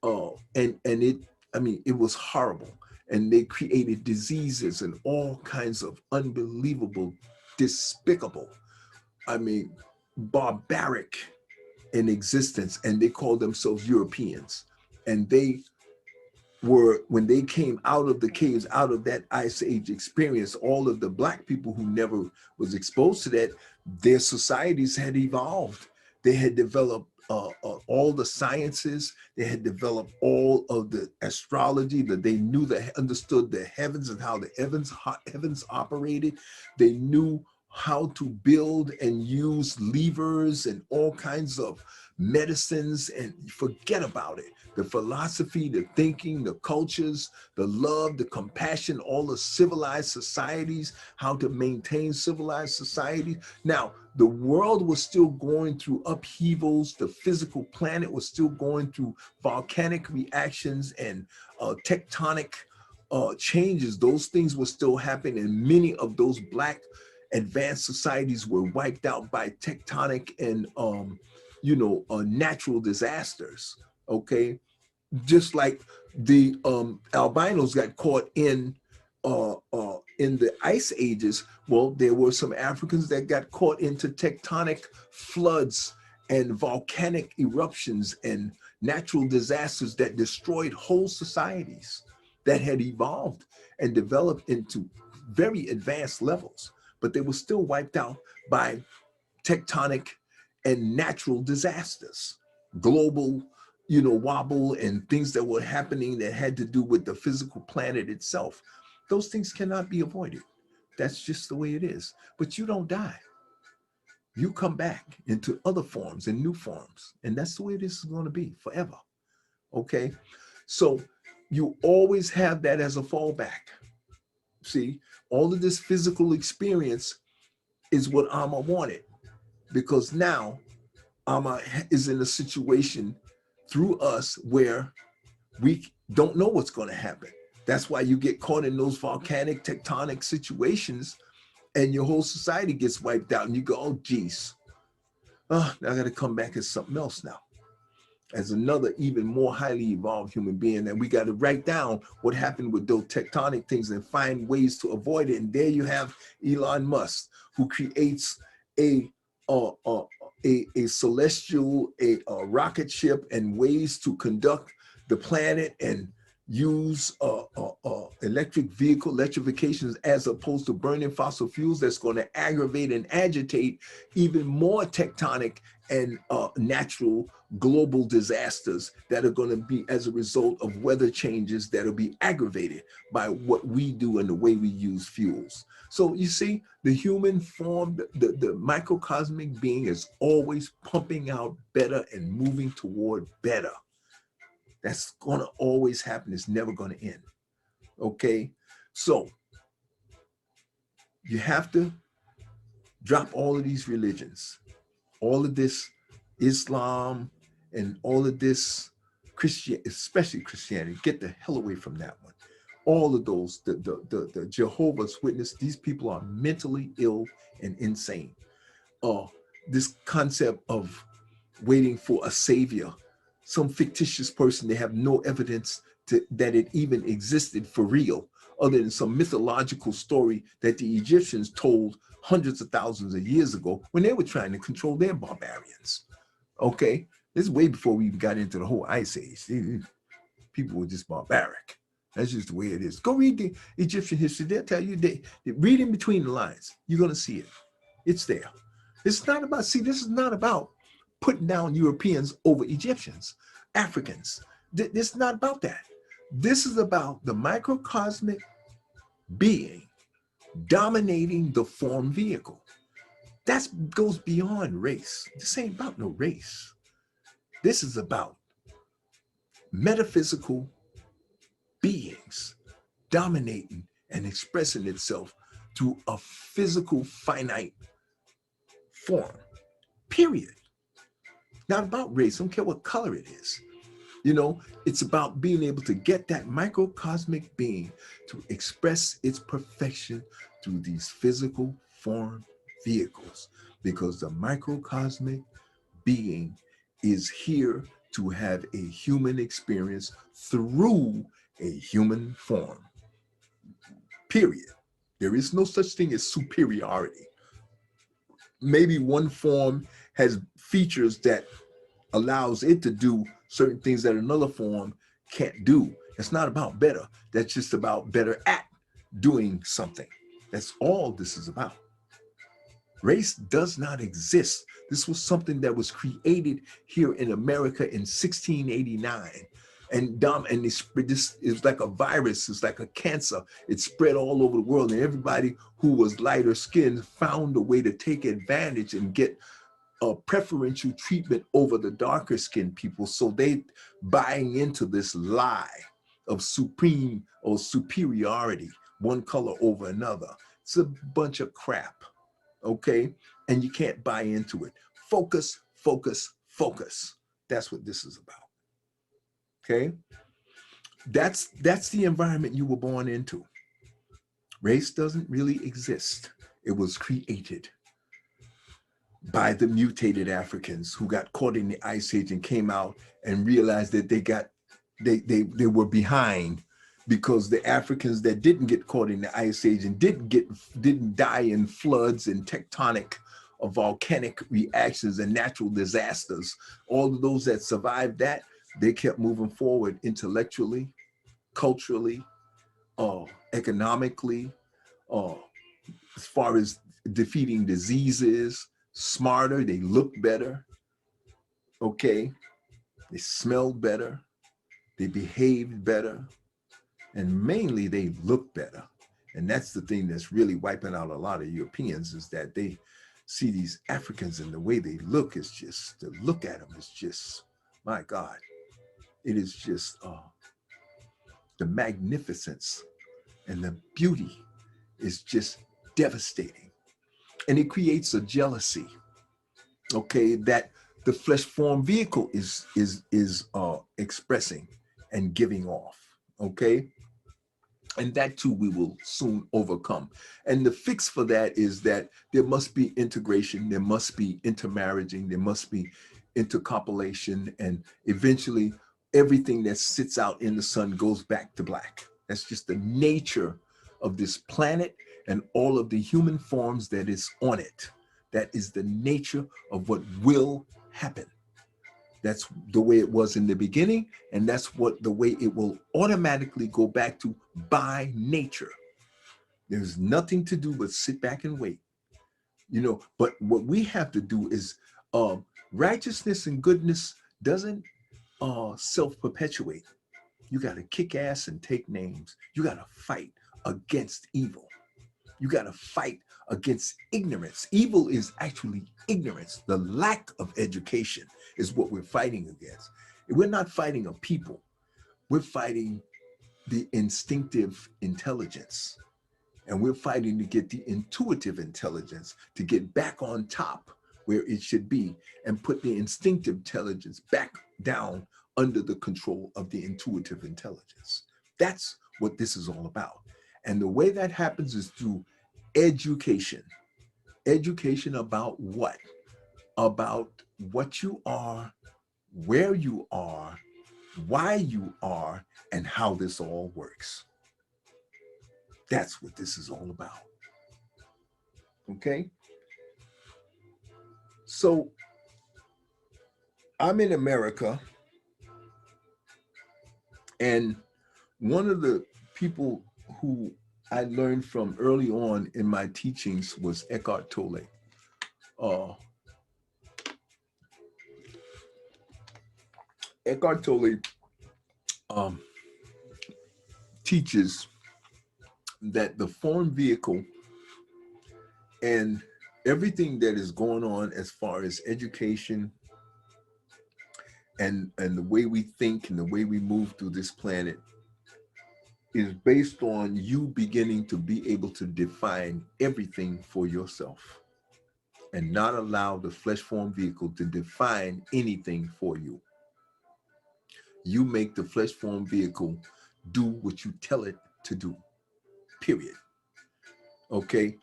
it was horrible. And they created diseases and all kinds of unbelievable, despicable, barbaric in existence. And they called themselves Europeans. And they were, when they came out of the caves, out of that ice age experience, all of the Black people who never was exposed to that Their societies had evolved. They had developed all the sciences. They had developed all of the astrology, that they knew, that understood the heavens and how the heavens operated. They knew how to build and use levers and all kinds of medicines, and forget about it. The philosophy, the thinking, the cultures, the love, the compassion, all the civilized societies, how to maintain civilized society. Now, the world was still going through upheavals. The physical planet was still going through volcanic reactions and tectonic changes. Those things were still happening, and many of those Black advanced societies were wiped out by tectonic and natural disasters. Okay, just like the albinos got caught in the ice ages. Well, there were some Africans that got caught into tectonic floods and volcanic eruptions and natural disasters that destroyed whole societies that had evolved and developed into very advanced levels, but they were still wiped out by tectonic and natural disasters, global, wobble, and things that were happening that had to do with the physical planet itself. Those things cannot be avoided. That's just the way it is. But you don't die. You come back into other forms and new forms. And that's the way this is going to be forever. Okay? So you always have that as a fallback. See, all of this physical experience is what Amma wanted, because now Amma is in a situation through us where we don't know what's going to happen. That's why you get caught in those volcanic tectonic situations and your whole society gets wiped out and you go, oh, geez, now I got to come back as something else now, as another even more highly evolved human being. And we got to write down what happened with those tectonic things and find ways to avoid it. And there you have Elon Musk, who creates a celestial, a rocket ship, and ways to conduct the planet and use electric vehicle electrifications as opposed to burning fossil fuels. That's going to aggravate and agitate even more tectonic and natural global disasters that are going to be as a result of weather changes that will be aggravated by what we do and the way we use fuels. So you see, the human form, the microcosmic being is always pumping out better and moving toward better. That's going to always happen. It's never going to end. Okay? So you have to drop all of these religions, all of this Islam, and all of this Christianity, especially Christianity. Get the hell away from that one. All of those, the Jehovah's Witness, these people are mentally ill and insane. This concept of waiting for a savior, some fictitious person, they have no evidence that it even existed for real, other than some mythological story that the Egyptians told hundreds of thousands of years ago when they were trying to control their barbarians. Okay, this is way before we even got into the whole Ice Age. People were just barbaric. That's just the way it is. Go read the Egyptian history. They'll tell you, they read in between the lines. You're going to see it. It's there. It's not about, see, this is not about putting down Europeans over Egyptians, Africans. This is not about that. This is about the microcosmic being dominating the form vehicle. That goes beyond race. This ain't about no race. This is about metaphysical beings dominating and expressing itself through a physical finite form, period. Not about race. I don't care what color it is. It's about being able to get that microcosmic being to express its perfection through these physical form vehicles, because the microcosmic being is here to have a human experience through a human form, period. There is no such thing as superiority. Maybe one form has features that allows it to do certain things that another form can't do. It's not about better. That's just about better at doing something. That's all this is about. Race does not exist. This was something that was created here in America in 1689. And this is like a virus, it's like a cancer. It spread all over the world, and everybody who was lighter skinned found a way to take advantage and get a preferential treatment over the darker skinned people. So they buying into this lie of supreme or superiority, one color over another. It's a bunch of crap, okay? And you can't buy into it. Focus, focus, focus. That's what this is about, okay? That's the environment you were born into. Race doesn't really exist. It was created by the mutated Africans who got caught in the Ice Age and came out and realized that they were behind, because the Africans that didn't get caught in the Ice Age and didn't die in floods and tectonic or volcanic reactions and natural disasters, all of those that survived that, they kept moving forward intellectually, culturally, economically, as far as defeating diseases, smarter, they looked better, okay? They smelled better, they behaved better, and mainly they looked better. And that's the thing that's really wiping out a lot of Europeans, is that they see these Africans and the way they look is just, to look at them is just, my God, it is just the magnificence and the beauty is just devastating. And it creates a jealousy, okay, that the flesh form vehicle is expressing and giving off, okay? And that too we will soon overcome. And the fix for that is that there must be integration, there must be intermarrying, there must be intercopulation, and eventually everything that sits out in the sun goes back to black. That's just the nature of this planet and all of the human forms that is on it. That is the nature of what will happen. That's the way it was in the beginning, and that's the way it will automatically go back to by nature. There's nothing to do but sit back and wait, but what we have to do is righteousness and goodness doesn't self-perpetuate. You got to kick ass and take names. You got to fight against evil. You got to fight against ignorance. Evil is actually ignorance. The lack of education is what we're fighting against. We're not fighting a people. We're fighting the instinctive intelligence. And we're fighting to get the intuitive intelligence to get back on top where it should be, and put the instinctive intelligence back down under the control of the intuitive intelligence. That's what this is all about. And the way that happens is through education. Education about what? About what you are, where you are, why you are, and how this all works. That's what this is all about. Okay? So I'm in America, and one of the people who I learned from early on in my teachings was Eckhart Tolle. Eckhart Tolle teaches that the form vehicle and everything that is going on as far as education and the way we think and the way we move through this planet is based on you beginning to be able to define everything for yourself and not allow the flesh form vehicle to define anything for you. You make the flesh form vehicle do what you tell it to do, period. Okay?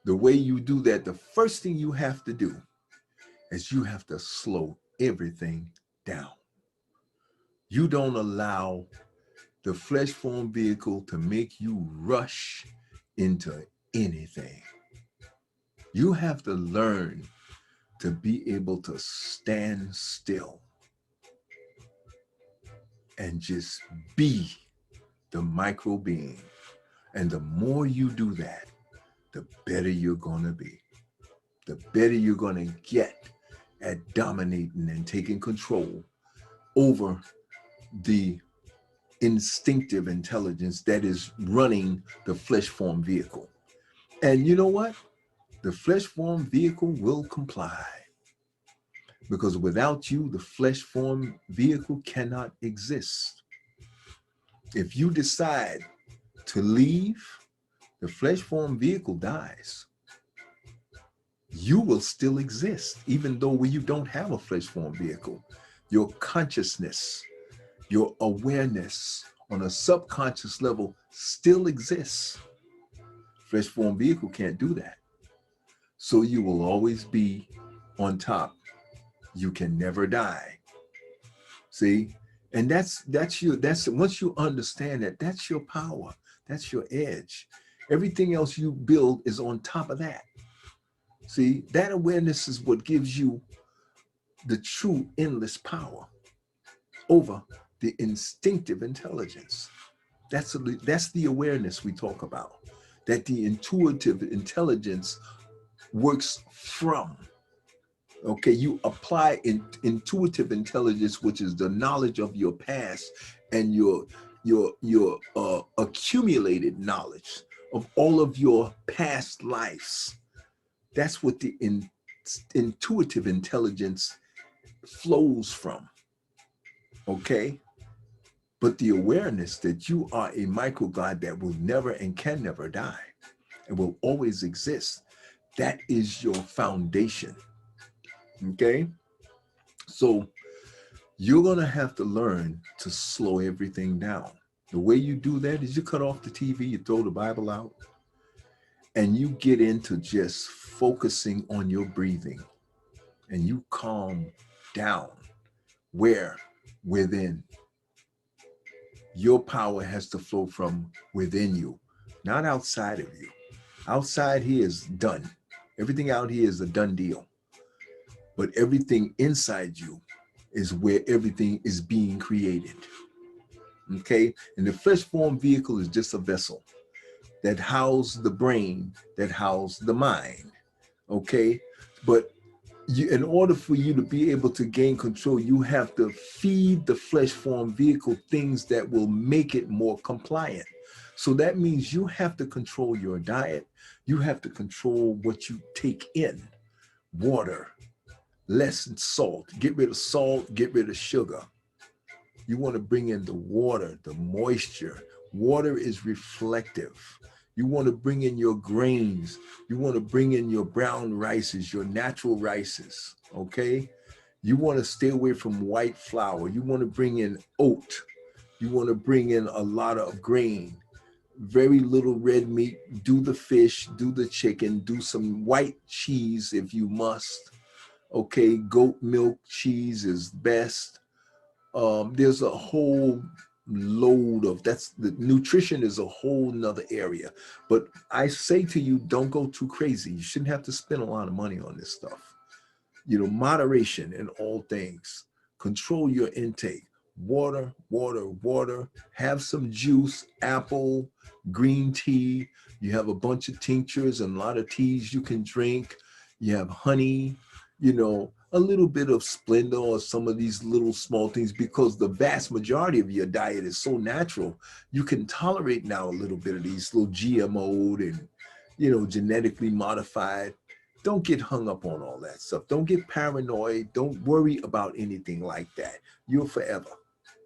The way you do that, the first thing you have to do is you have to slow everything down. You don't allow the flesh form vehicle to make you rush into anything. You have to learn to be able to stand still and just be the micro being. And the more you do that, the better you're going to be. the better you're going to get at dominating and taking control over the instinctive intelligence that is running the flesh form vehicle. And you know what? The flesh form vehicle will comply, because without you, the flesh form vehicle cannot exist. If you decide to leave, the flesh form vehicle dies. You will still exist, even though you don't have a flesh form vehicle. Your consciousness, your awareness on a subconscious level still exists. Flesh form vehicle can't do that. So you will always be on top. You can never die. See? And that's once you understand that, that's your power. That's your edge. Everything else you build is on top of that. See, that awareness is what gives you the true endless power over the instinctive intelligence. That's the awareness we talk about, that the intuitive intelligence works from. Okay, you apply intuitive intelligence, which is the knowledge of your past and your accumulated knowledge of all of your past lives. That's what the intuitive intelligence flows from. Okay, but the awareness that you are a micro God that will never and can never die and will always exist, that is your foundation. Okay, so you're going to have to learn to slow everything down. The way you do that is you cut off the TV, you throw the Bible out, and you get into just focusing on your breathing, and you calm down. Where? Within. Your power has to flow from within you, not outside of you. Outside here is done. Everything out here is a done deal. But everything inside you is where everything is being created. Okay? And the flesh form vehicle is just a vessel that houses the brain, that houses the mind. Okay? But in order for you to be able to gain control, you have to feed the flesh form vehicle things that will make it more compliant. So that means you have to control your diet. You have to control what you take in. Water, less salt. Get rid of salt, get rid of sugar. You want to bring in the water, the moisture. Water is reflective. You want to bring in your grains. You want to bring in your brown rices, your natural rices, okay? You want to stay away from white flour. You want to bring in oat. You want to bring in a lot of grain. Very little red meat. Do the fish, do the chicken, do some white cheese if you must. Okay, goat milk cheese is best. There's a whole load of, the nutrition is a whole nother area. But I say to you, don't go too crazy. You shouldn't have to spend a lot of money on this stuff. You know, moderation in all things. Control your intake. Water, water, water. Have some juice, apple, green tea. You have a bunch of tinctures and a lot of teas you can drink. You have honey, you know, a little bit of Splenda or some of these little small things, because the vast majority of your diet is so natural. You can tolerate now a little bit of these little GMO'd and, you know, genetically modified. Don't get hung up on all that stuff. Don't get paranoid. Don't worry about anything like that. You're forever.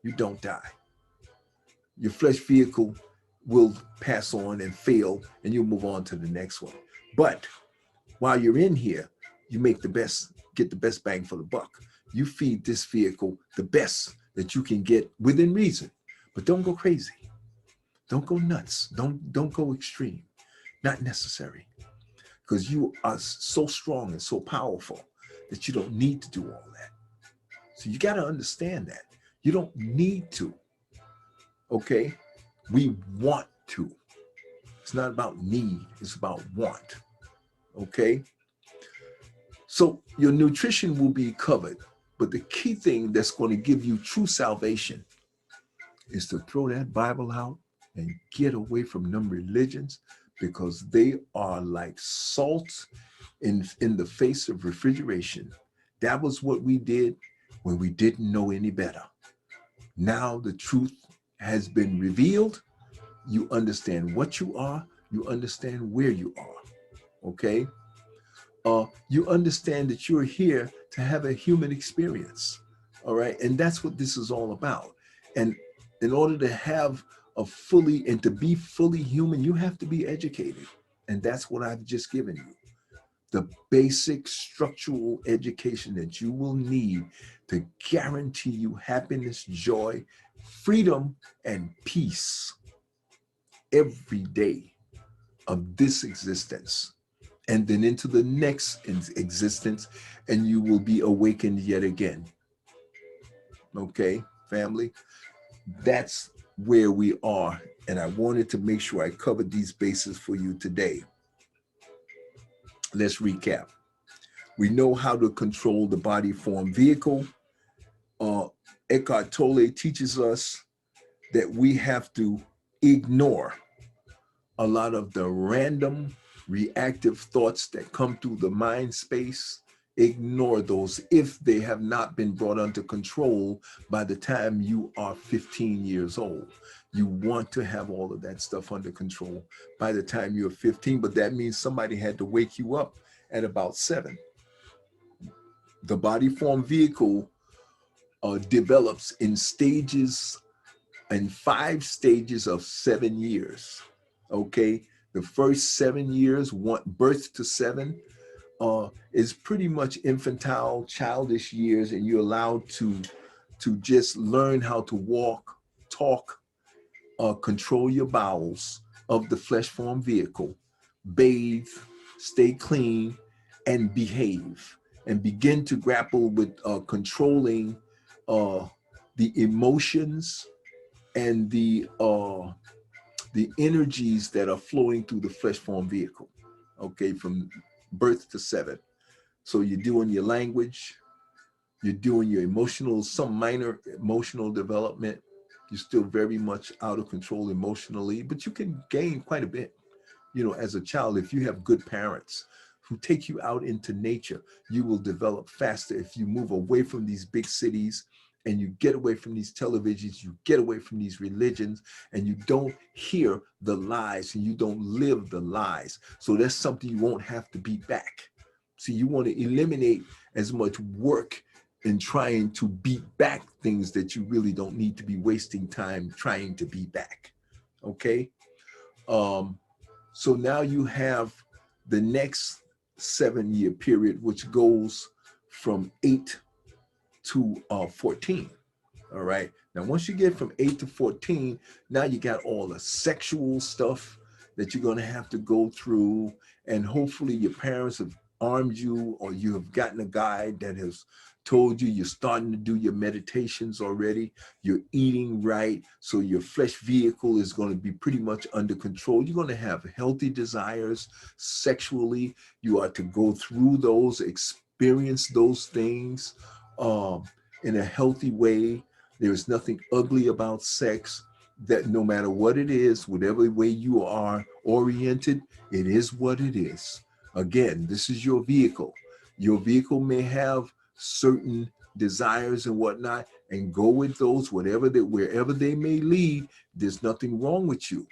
You don't die. Your flesh vehicle will pass on and fail, and you'll move on to the next one. But while you're in here, you make the best, get the best bang for the buck. You feed this vehicle the best that you can get within reason, but don't go crazy. Don't go nuts. Don't go extreme. Not necessary, because you are so strong and so powerful that you don't need to do all that. So you got to understand that you don't need to. Okay, we want to. It's not about need. It's about want. Okay. So your nutrition will be covered, but the key thing that's going to give you true salvation is to throw that Bible out and get away from them religions, because they are like salt in the face of refrigeration. That was what we did when we didn't know any better. Now the truth has been revealed. You understand what you are. You understand where you are. Okay. You understand that you're here to have a human experience. All right. And that's what this is all about. And in order to have a fully and to be fully human, you have to be educated. And that's what I've just given you. The basic structural education that you will need to guarantee you happiness, joy, freedom, and peace every day of this existence, and then into the next existence, and you will be awakened yet again. Okay, family, that's where we are. And I wanted to make sure I covered these bases for you today. Let's recap. We know how to control the body form vehicle. Eckhart Tolle teaches us that we have to ignore a lot of the random reactive thoughts that come through the mind space. Ignore those if they have not been brought under control by the time you are 15 years old. You want to have all of that stuff under control by the time you're 15, but that means somebody had to wake you up at about 7. The body form vehicle develops in stages, in 5 stages of 7 years. Okay, the first 7 years, birth to 7, is pretty much infantile, childish years, and you're allowed to just learn how to walk, talk, control your bowels of the flesh form vehicle, bathe, stay clean, and behave, and begin to grapple with controlling the emotions and the energies that are flowing through the flesh form vehicle. Okay, from birth to 7. So you're doing your language, you're doing your emotional, some minor emotional development. You're still very much out of control emotionally, but you can gain quite a bit. You know, as a child, if you have good parents who take you out into nature, you will develop faster. If you move away from these big cities and you get away from these televisions, you get away from these religions, and you don't hear the lies and you don't live the lies. So that's something you won't have to beat back. See, you want to eliminate as much work in trying to beat back things that you really don't need to be wasting time trying to beat back. Okay. So now you have the next 7-year period, which goes from 8 to 14. All right. Now, once you get from 8 to 14, now you got all the sexual stuff that you're going to have to go through. And hopefully your parents have armed you, or you have gotten a guide that has told you you're starting to do your meditations already. You're eating right. So your flesh vehicle is going to be pretty much under control. You're going to have healthy desires sexually. You are to go through those, experience those things in a healthy way. There is nothing ugly about sex. That no matter what it is, whatever way you are oriented, it is what it is. Again, this is your vehicle. Your vehicle may have certain desires and whatnot, and go with those, whatever that, wherever they may lead. There's nothing wrong with you.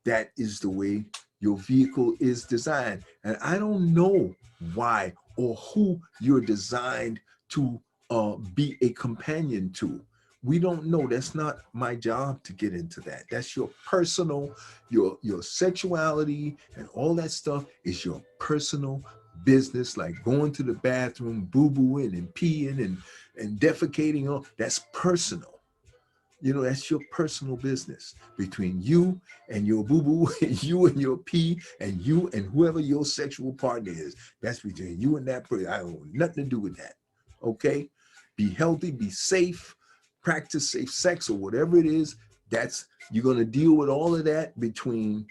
That is the way your vehicle is designed. And I don't know why or who you're designed to be a companion to. We don't know. That's not my job to get into that. That's your personal, your sexuality and all that stuff is your personal business, like going to the bathroom, boo-booing and peeing and defecating on. That's personal. You know, that's your personal business between you and your boo-boo, and you and your pee, and you and whoever your sexual partner is. That's between you and that person. I want nothing to do with that. Okay? Be healthy, be safe, practice safe sex or whatever it is. That's, you're going to deal with all of that between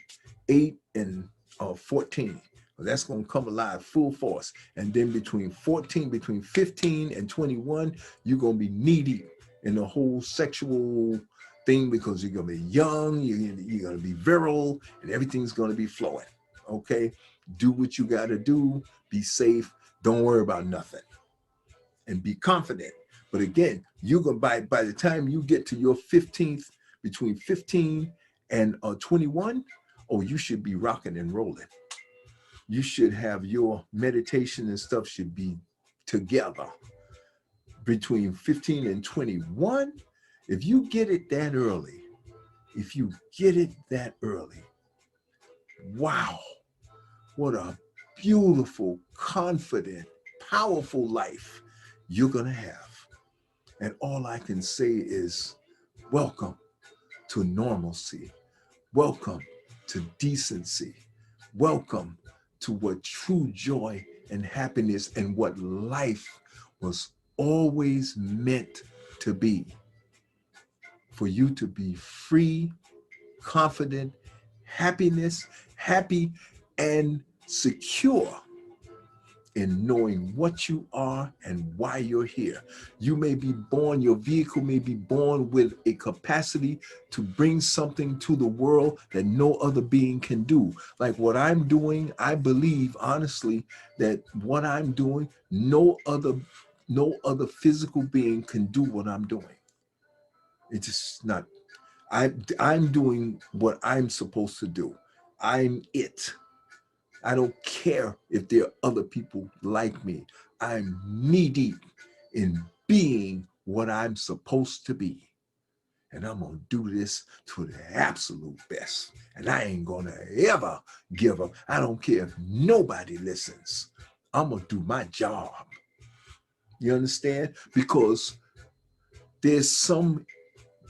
8 and 14. That's going to come alive full force. And then between 15 and 21, you're going to be knee deep in the whole sexual thing, because you're going to be young, you're going to be virile, and everything's going to be flowing. Okay, do what you got to do. Be safe. Don't worry about nothing, and be confident. But again, you're gonna by the time you get to your 15th, between 15 and 21, oh, you should be rocking and rolling. You should have your meditation and stuff should be together. Between 15 and 21, if you get it that early, if you get it that early, wow, what a beautiful, confident, powerful life you're going to have. And all I can say is welcome to normalcy. Welcome to decency. Welcome to what true joy and happiness and what life was always meant to be. For you to be free, confident, happy and secure in knowing what you are and why you're here. You may be born, your vehicle may be born with a capacity to bring something to the world that no other being can do. Like what I'm doing, I believe honestly that what I'm doing, no other physical being can do what I'm doing. It's just not, I'm doing what I'm supposed to do. I'm it. I don't care if there are other people like me. I'm knee deep in being what I'm supposed to be. And I'm going to do this to the absolute best. And I ain't going to ever give up. I don't care if nobody listens. I'm going to do my job. You understand? Because there's some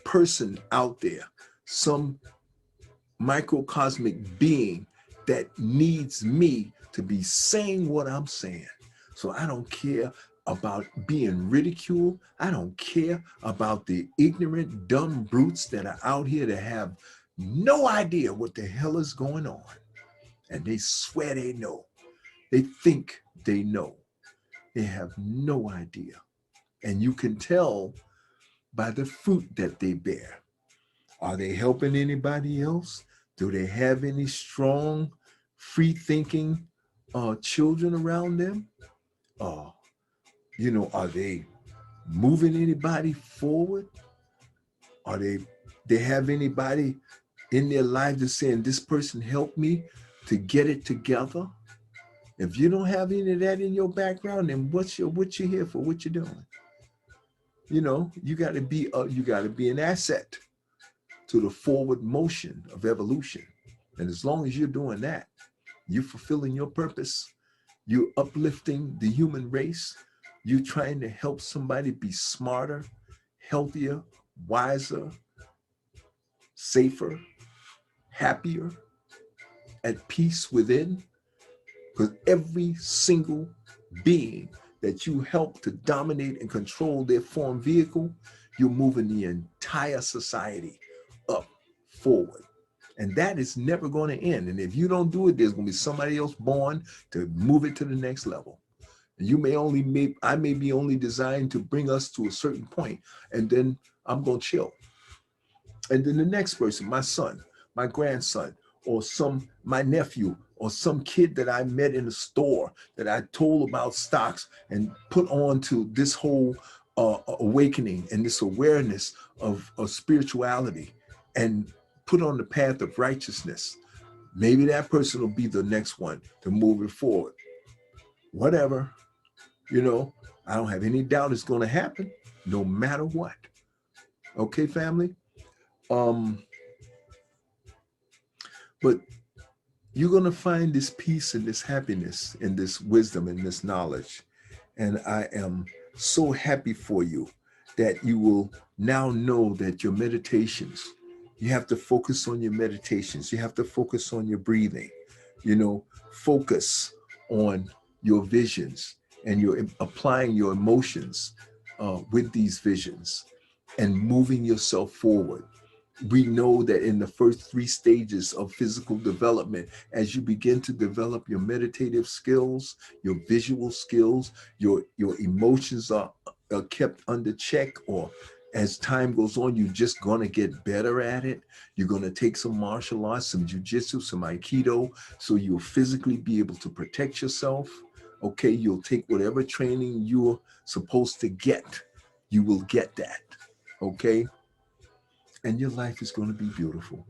person out there, some microcosmic being that needs me to be saying what I'm saying. So I don't care about being ridiculed. I don't care about the ignorant, dumb brutes that are out here that have no idea what the hell is going on. And they swear they know. They think they know. They have no idea. And you can tell by the fruit that they bear. Are they helping anybody else? Do they have any strong, free-thinking children around them? Are they moving anybody forward? Are they have anybody in their life that's saying, this person helped me to get it together? If you don't have any of that in your background, then what you here for? What you doing? You got to be an asset to the forward motion of evolution. And as long as you're doing that, you're fulfilling your purpose, you're uplifting the human race, you're trying to help somebody be smarter, healthier, wiser, safer, happier, at peace within. Because every single being that you help to dominate and control their form vehicle, you're moving the entire society up forward. And that is never going to end. And if you don't do it, there's going to be somebody else born to move it to the next level. And I may be only designed to bring us to a certain point, and then I'm going to chill. And then the next person, my son, my grandson, or my nephew, or some kid that I met in the store that I told about stocks and put on to this whole awakening and this awareness of spirituality and put on the path of righteousness. Maybe that person will be the next one to move it forward. Whatever, I don't have any doubt it's going to happen no matter what. Okay, family? But you're going to find this peace and this happiness and this wisdom and this knowledge. And I am so happy for you that you will now know that your meditations, you have to focus on your meditations. You have to focus on your breathing, focus on your visions and you're applying your emotions with these visions and moving yourself forward. We know that in the first 3 stages of physical development, as you begin to develop your meditative skills, your visual skills, your emotions are kept under check, or As time goes on, you're just going to get better at it. You're going to take some martial arts, some jujitsu, some aikido, so you'll physically be able to protect yourself. Okay, you'll take whatever training you're supposed to get. You will get that. Okay, and your life is going to be beautiful.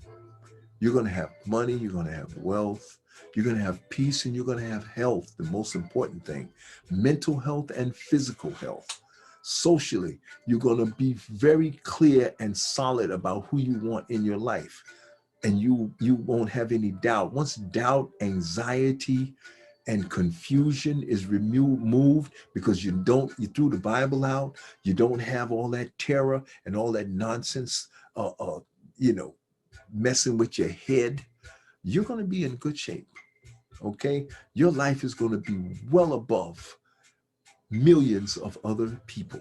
You're going to have money, you're going to have wealth, you're going to have peace, and you're going to have health, the most important thing, mental health and physical health. Socially, you're going to be very clear and solid about who you want in your life, and you won't have any doubt. Once doubt, anxiety, and confusion is removed, because you threw the Bible out, you don't have all that terror and all that nonsense, you know, messing with your head, you're going to be in good shape. Okay, your life is going to be well above millions of other people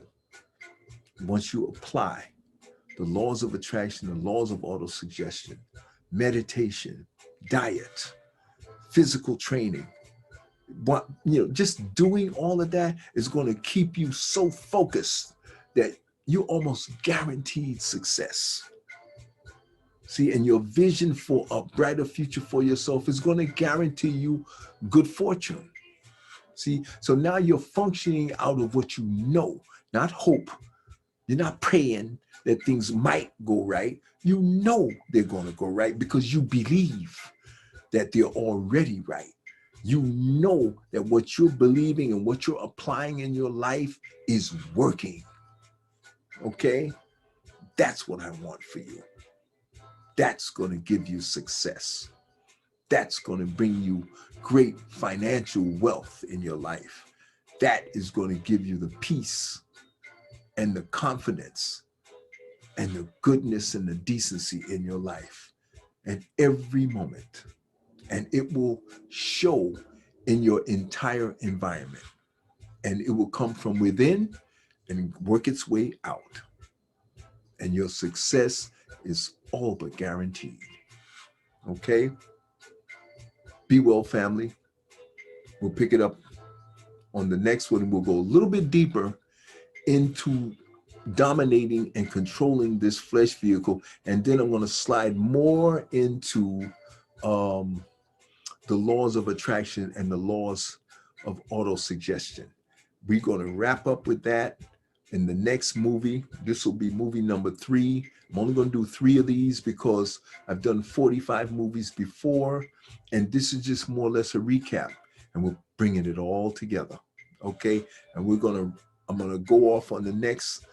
once you apply the laws of attraction, the laws of autosuggestion, meditation, diet, physical training. What, just doing all of that is going to keep you so focused that you almost guaranteed success. See, and your vision for a brighter future for yourself is going to guarantee you good fortune. See, so now you're functioning out of what you know, not hope. You're not praying that things might go right. You know they're going to go right because you believe that they're already right. You know that what you're believing and what you're applying in your life is working. Okay? That's what I want for you. That's going to give you success. That's going to bring you great financial wealth in your life. That is going to give you the peace and the confidence and the goodness and the decency in your life at every moment. And it will show in your entire environment. And it will come from within and work its way out. And your success is all but guaranteed. Okay? Be well, family. We'll pick it up on the next one. We'll go a little bit deeper into dominating and controlling this flesh vehicle. And then I'm going to slide more into the laws of attraction and the laws of autosuggestion. We're going to wrap up with that in the next movie. This will be movie number 3. I'm only going to do 3 of these because I've done 45 movies before, and this is just more or less a recap, and we're bringing it all together. Okay, and I'm going to go off on the next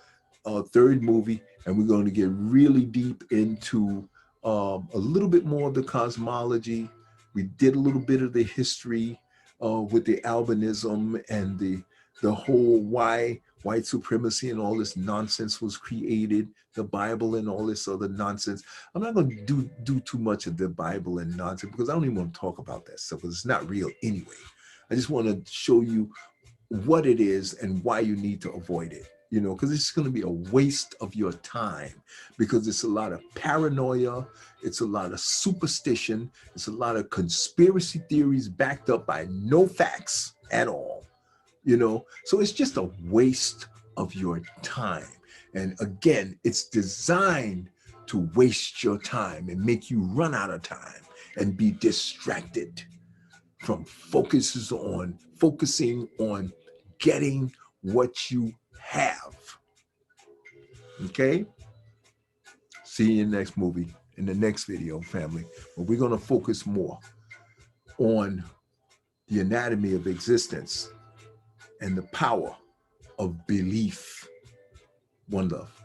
3rd movie, and we're going to get really deep into a little bit more of the cosmology. We did a little bit of the history with the albinism and the whole why white supremacy and all this nonsense was created, the Bible and all this other nonsense. I'm not going to do too much of the Bible and nonsense because I don't even want to talk about that stuff because it's not real anyway. I just want to show you what it is and why you need to avoid it, because it's going to be a waste of your time, because it's a lot of paranoia, it's a lot of superstition, it's a lot of conspiracy theories backed up by no facts at all, so it's just a waste of your time. And again, it's designed to waste your time and make you run out of time and be distracted from focusing on getting what you have. Okay? See you in the next movie, in the next video, family. But we're going to focus more on the anatomy of existence and the power of belief. One love.